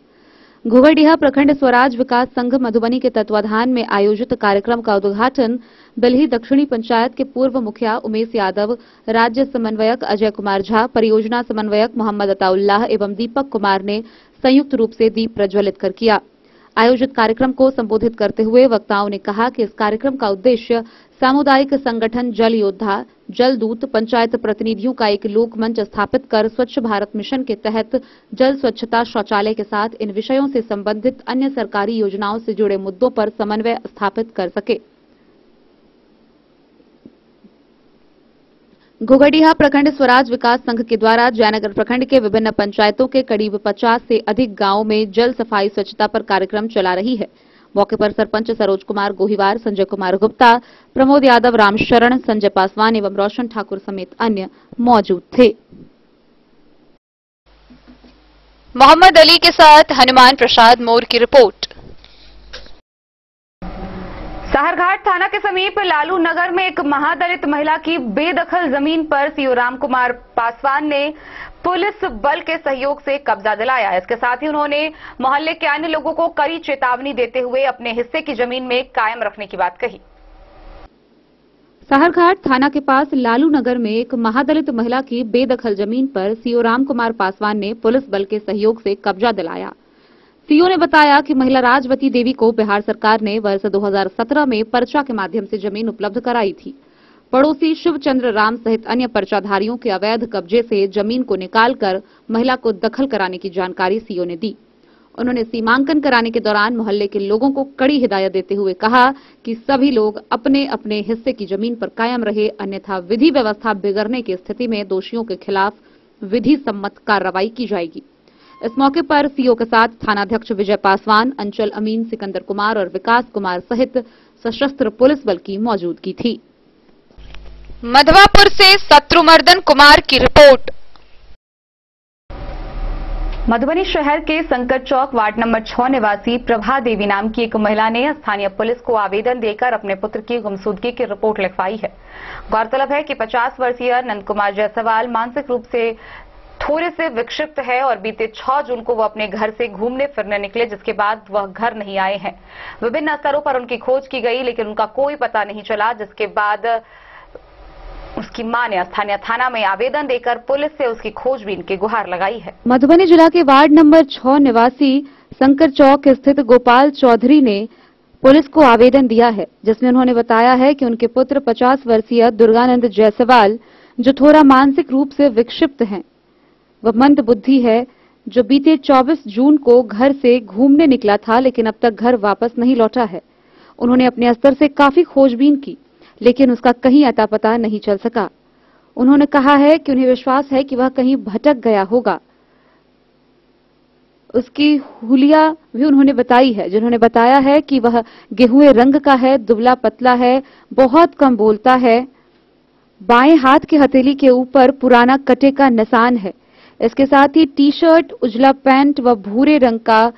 घुघड़ीहा प्रखंड स्वराज विकास संघ मधुबनी के तत्वाधान में आयोजित कार्यक्रम का उद्घाटन बिल्ही दक्षिणी पंचायत के पूर्व मुखिया उमेश यादव, राज्य समन्वयक अजय कुमार झा, परियोजना समन्वयक मोहम्मद अताउल्लाह एवं दीपक कुमार ने संयुक्त रूप से दीप प्रज्वलित कर किया। आयोजित कार्यक्रम को संबोधित करते हुए वक्ताओं ने कहा कि इस कार्यक्रम का उद्देश्य सामुदायिक संगठन जल योद्धा, जल दूत, पंचायत प्रतिनिधियों का एक लोक मंच स्थापित कर स्वच्छ भारत मिशन के तहत जल स्वच्छता, शौचालय के साथ इन विषयों से संबंधित अन्य सरकारी योजनाओं से जुड़े मुद्दों पर समन्वय स्थापित कर सके। घुघड़ीहा प्रखंड स्वराज विकास संघ के द्वारा जयनगर प्रखंड के विभिन्न पंचायतों के करीब 50 से अधिक गांवों में जल सफाई स्वच्छता पर कार्यक्रम चला रही है। मौके पर सरपंच सरोज कुमार गोहिवार, संजय कुमार गुप्ता, प्रमोद यादव, रामशरण, संजय पासवान एवं रोशन ठाकुर समेत अन्य मौजूद थे। मोहम्मद अली के साथ हनुमान प्रसाद मोर की रिपोर्ट। साहरघाट थाना के समीप लालू नगर में एक महादलित महिला की बेदखल जमीन पर सीओ राम कुमार पासवान ने पुलिस बल के सहयोग से कब्जा दिलाया। इसके साथ ही उन्होंने मोहल्ले के अन्य लोगों को कड़ी चेतावनी देते हुए अपने हिस्से की जमीन में कायम रखने की बात कही। साहरघाट थाना के पास लालू नगर में एक महादलित महिला की बेदखल जमीन पर सीओ राम कुमार पासवान ने पुलिस बल के सहयोग से कब्जा दिलाया। सीओ ने बताया कि महिला राजवती देवी को बिहार सरकार ने वर्ष 2017 में पर्चा के माध्यम से जमीन उपलब्ध कराई थी। पड़ोसी शिवचंद्र राम सहित अन्य पर्चाधारियों के अवैध कब्जे से जमीन को निकालकर महिला को दखल कराने की जानकारी सीओ ने दी। उन्होंने सीमांकन कराने के दौरान मोहल्ले के लोगों को कड़ी हिदायत देते हुए कहा कि सभी लोग अपने अपने हिस्से की जमीन पर कायम रहे, अन्यथा विधि व्यवस्था बिगड़ने की स्थिति में दोषियों के खिलाफ विधि सम्मत कार्रवाई की जाएगी। इस मौके पर सीओ के साथ थानाध्यक्ष विजय पासवान, अंचल अमीन सिकंदर कुमार और विकास कुमार सहित सशस्त्र पुलिस बल की मौजूदगी थी। मधवापुर से शत्रुमर्दन कुमार की रिपोर्ट। मधुबनी शहर के संकट चौक वार्ड नंबर 6 निवासी प्रभा देवी नाम की एक महिला ने स्थानीय पुलिस को आवेदन देकर अपने पुत्र की गुमशुदगी की रिपोर्ट लिखवाई है। गौरतलब है कि 50 वर्षीय नंद कुमार जायसवाल मानसिक रूप से थोड़े से विक्षिप्त है और बीते 6 जून को वह अपने घर से घूमने फिरने निकले, जिसके बाद वह घर नहीं आए हैं। विभिन्न स्तरों पर उनकी खोज की गई लेकिन उनका कोई पता नहीं चला, जिसके बाद उसकी मां ने स्थानीय थाना में आवेदन देकर पुलिस से उसकी खोजबीन की गुहार लगाई है। मधुबनी जिला के वार्ड नंबर 6 निवासी शंकर चौक स्थित गोपाल चौधरी ने पुलिस को आवेदन दिया है, जिसमें उन्होंने बताया है कि उनके पुत्र 50 वर्षीय दुर्गानंद जायसवाल, जो थोड़ा मानसिक रूप से विक्षिप्त हैं, वह मंद बुद्धि है, जो बीते 24 जून को घर से घूमने निकला था लेकिन अब तक घर वापस नहीं लौटा है। उन्होंने अपने स्तर से काफी खोजबीन की लेकिन उसका कहीं अता पता नहीं चल सका। उन्होंने कहा है कि उन्हें विश्वास है कि वह कहीं भटक गया होगा। उसकी हुलिया भी उन्होंने बताई है, जिन्होंने बताया है कि वह गेहुए रंग का है, दुबला पतला है, बहुत कम बोलता है, बाएं हाथ के हथेली के ऊपर पुराना कटे का निशान है। इसके साथ ही टी शर्ट, उजला पैंट व भूरे रंग का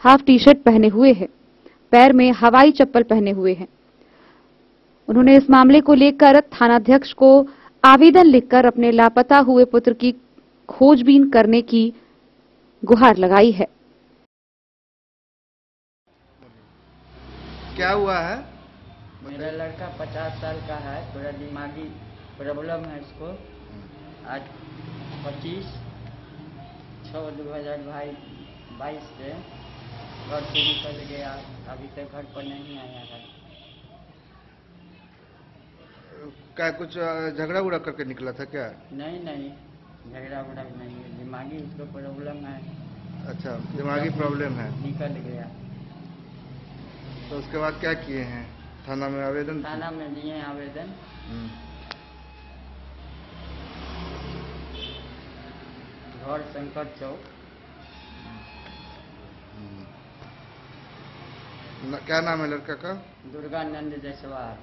हाफ टी शर्ट पहने हुए है, पैर में हवाई चप्पल पहने हुए हैं। उन्होंने इस मामले को लेकर थानाध्यक्ष को आवेदन लिखकर अपने लापता हुए पुत्र की खोजबीन करने की गुहार लगाई है। क्या हुआ है? मेरा लड़का 50 साल का है, थोड़ा दिमागी प्रॉब्लम है इसको। आज 25/6/2022 से घर से निकल गया, अभी तक घर पर नहीं आया है। क्या कुछ झगड़ा उड़ा करके निकला था क्या? नहीं, झगड़ा उड़ा नहीं, दिमागी उसको प्रॉब्लम है। अच्छा, दिमागी प्रॉब्लम है, निकल गया। तो उसके बाद क्या किए हैं? थाना में आवेदन? थाना में दिए हैं आवेदन। घर शंकर चौक। क्या नाम है लड़का का? दुर्गानंद जायसवाल।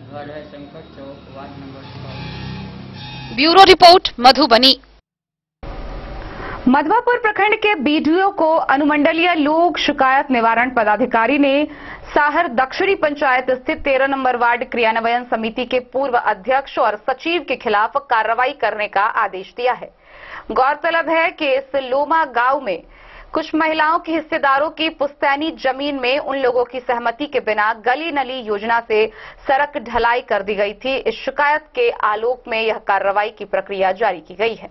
घर है Shankar Chowk, ward number 6। Bureau report, Madhubani. Madhwapur प्रखंड के बीडीओ को अनुमंडलीय लोक शिकायत निवारण पदाधिकारी ने साहर दक्षिणी पंचायत स्थित 13 नंबर वार्ड क्रियान्वयन समिति के पूर्व अध्यक्ष और सचिव के खिलाफ कार्रवाई करने का आदेश दिया है। गौरतलब है कि इस लोमा गांव में कुछ महिलाओं की हिस्सेदारों की पुश्तैनी जमीन में उन लोगों की सहमति के बिना गली नली योजना से सड़क ढलाई कर दी गई थी। इस शिकायत के आलोक में यह कार्रवाई की प्रक्रिया जारी की गई है।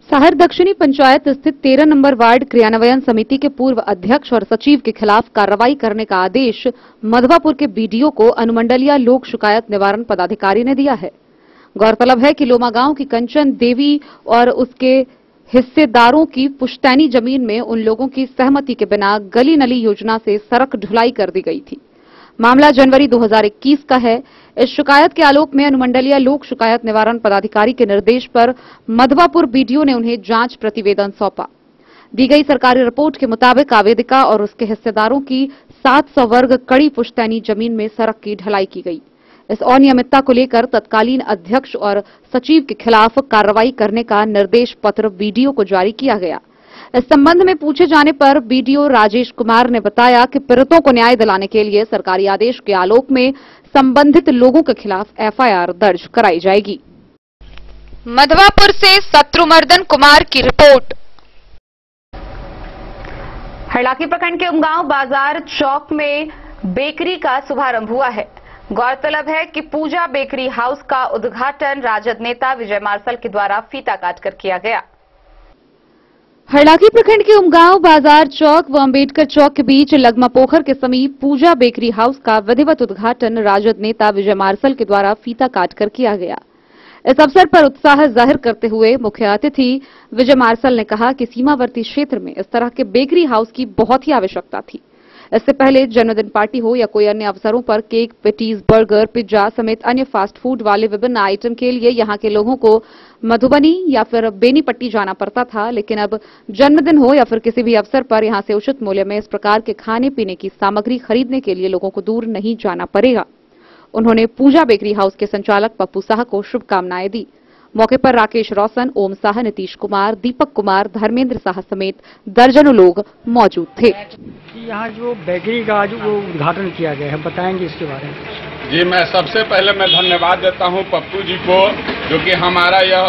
साहर दक्षिणी पंचायत स्थित 13 नंबर वार्ड क्रियान्वयन समिति के पूर्व अध्यक्ष और सचिव के खिलाफ कार्रवाई करने का आदेश मधवापुर के बीडीओ को अनुमंडलीय लोक शिकायत निवारण पदाधिकारी ने दिया है। गौरतलब है कि लोमा गांव की कंचन देवी और उसके हिस्सेदारों की पुश्तैनी जमीन में उन लोगों की सहमति के बिना गली नली योजना से सड़क ढुलाई कर दी गई थी। मामला जनवरी 2021 का है। इस शिकायत के आलोक में अनुमंडलीय लोक शिकायत निवारण पदाधिकारी के निर्देश पर मधवापुर बीडीओ ने उन्हें जांच प्रतिवेदन सौंपा। दी गई सरकारी रिपोर्ट के मुताबिक आवेदिका और उसके हिस्सेदारों की 700 वर्ग कड़ी पुश्तैनी जमीन में सड़क की ढलाई की गई। इस अनियमितता को लेकर तत्कालीन अध्यक्ष और सचिव के खिलाफ कार्रवाई करने का निर्देश पत्र बीडीओ को जारी किया गया। इस संबंध में पूछे जाने पर बीडीओ राजेश कुमार ने बताया कि पीड़ितों को न्याय दिलाने के लिए सरकारी आदेश के आलोक में संबंधित लोगों के खिलाफ एफआईआर दर्ज कराई जाएगी। मधवापुर से शत्रुमर्दन कुमार की रिपोर्ट। हरलाखी प्रखंड के उमगांव बाजार चौक में बेकरी का शुभारंभ हुआ है। गौरतलब है कि पूजा बेकरी हाउस का उद्घाटन राजद नेता विजय मार्शल के द्वारा फीता काटकर किया गया। हरलाखी प्रखंड के उमगांव बाजार चौक व अंबेडकर चौक के बीच लगमा पोखर के समीप पूजा बेकरी हाउस का विधिवत उद्घाटन राजद नेता विजय मार्शल के द्वारा फीता काटकर किया गया। इस अवसर पर उत्साह जाहिर करते हुए मुख्य अतिथि विजय मार्शल ने कहा कि सीमावर्ती क्षेत्र में इस तरह के बेकरी हाउस की बहुत ही आवश्यकता थी। इससे पहले जन्मदिन पार्टी हो या कोई अन्य अवसरों पर केक, पेटीज, बर्गर, पिज्जा समेत अन्य फास्ट फूड वाले विभिन्न आइटम के लिए यहां के लोगों को मधुबनी या फिर बेनीपट्टी जाना पड़ता था, लेकिन अब जन्मदिन हो या फिर किसी भी अवसर पर यहां से उचित मूल्य में इस प्रकार के खाने पीने की सामग्री खरीदने के लिए लोगों को दूर नहीं जाना पड़ेगा। उन्होंने पूजा बेकरी हाउस के संचालक पप्पू शाह को शुभकामनाएं दी। मौके पर राकेश रोशन, ओम शाह, नीतीश कुमार, दीपक कुमार, धर्मेंद्र शाह समेत दर्जनों लोग मौजूद थे। यहाँ जो बेकरी का जो उद्घाटन किया गया है, बताएंगे इसके बारे में? जी, मैं सबसे पहले धन्यवाद देता हूँ पप्पू जी को, जो कि हमारा यह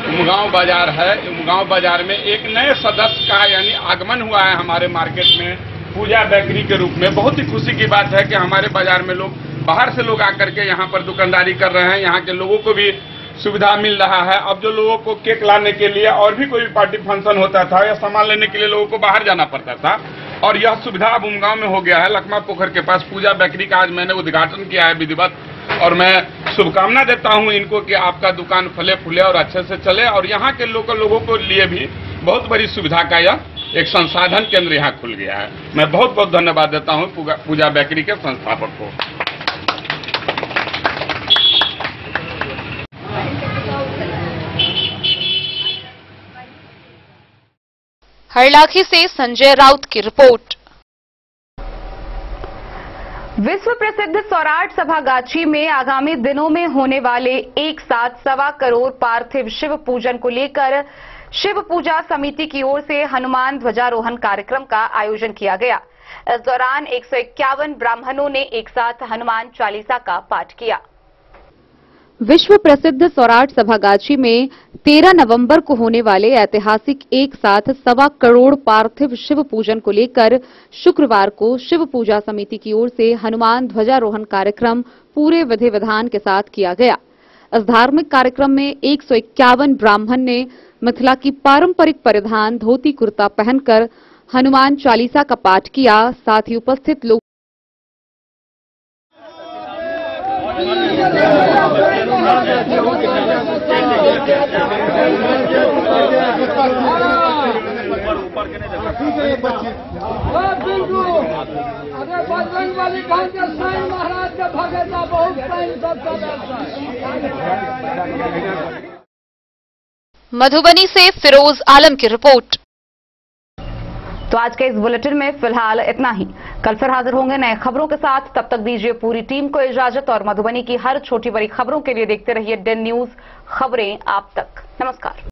उमगांव बाजार है। उमगांव बाजार में एक नए सदस्य का यानी आगमन हुआ है हमारे मार्केट में पूजा बेकरी के रूप में। बहुत ही खुशी की बात है कि हमारे बाजार में लोग बाहर से लोग आकर के यहाँ पर दुकानदारी कर रहे हैं। यहाँ के लोगों को भी सुविधा मिल रहा है। अब जो लोगों को केक लाने के लिए और भी कोई पार्टी फंक्शन होता था या सामान लेने के लिए लोगों को बाहर जाना पड़ता था, और यह सुविधा अब उमगांव में हो गया है। लखमा पोखर के पास पूजा बेकरी का आज मैंने उद्घाटन किया है विधिवत, और मैं शुभकामना देता हूं इनको कि आपका दुकान फले फूले और अच्छे से चले, और यहाँ के लोकल लोगों को लिए भी बहुत बड़ी सुविधा का यह एक संसाधन केंद्र यहाँ खुल गया है। मैं बहुत बहुत धन्यवाद देता हूँ पूजा बेकरी के संस्थापक को। हरलाखी से संजय राउत की रिपोर्ट। विश्व प्रसिद्ध सौराठ सभागाछी में आगामी दिनों में होने वाले एक साथ 1.25 करोड़ पार्थिव शिव पूजन को लेकर शिव पूजा समिति की ओर से हनुमान ध्वजारोहण कार्यक्रम का आयोजन किया गया। इस दौरान 151 ब्राह्मणों ने एक साथ हनुमान चालीसा का पाठ किया। विश्व प्रसिद्ध सौराठ सभागाछी में 13 नवंबर को होने वाले ऐतिहासिक एक साथ 1.25 करोड़ पार्थिव शिव पूजन को लेकर शुक्रवार को शिव पूजा समिति की ओर से हनुमान ध्वजारोहण कार्यक्रम पूरे विधि विधान के साथ किया गया। इस धार्मिक कार्यक्रम में 151 ब्राह्मण ने मिथिला की पारंपरिक परिधान धोती कुर्ता पहनकर हनुमान चालीसा का पाठ किया। साथ ही उपस्थित लोग मधुबनी से फिरोज आलम की रिपोर्ट। तो आज के इस बुलेटिन में फिलहाल इतना ही। कल फिर हाजिर होंगे नए खबरों के साथ। तब तक दीजिए पूरी टीम को इजाजत, और मधुबनी की हर छोटी बड़ी खबरों के लिए देखते रहिए डेन न्यूज, खबरें आप तक। नमस्कार।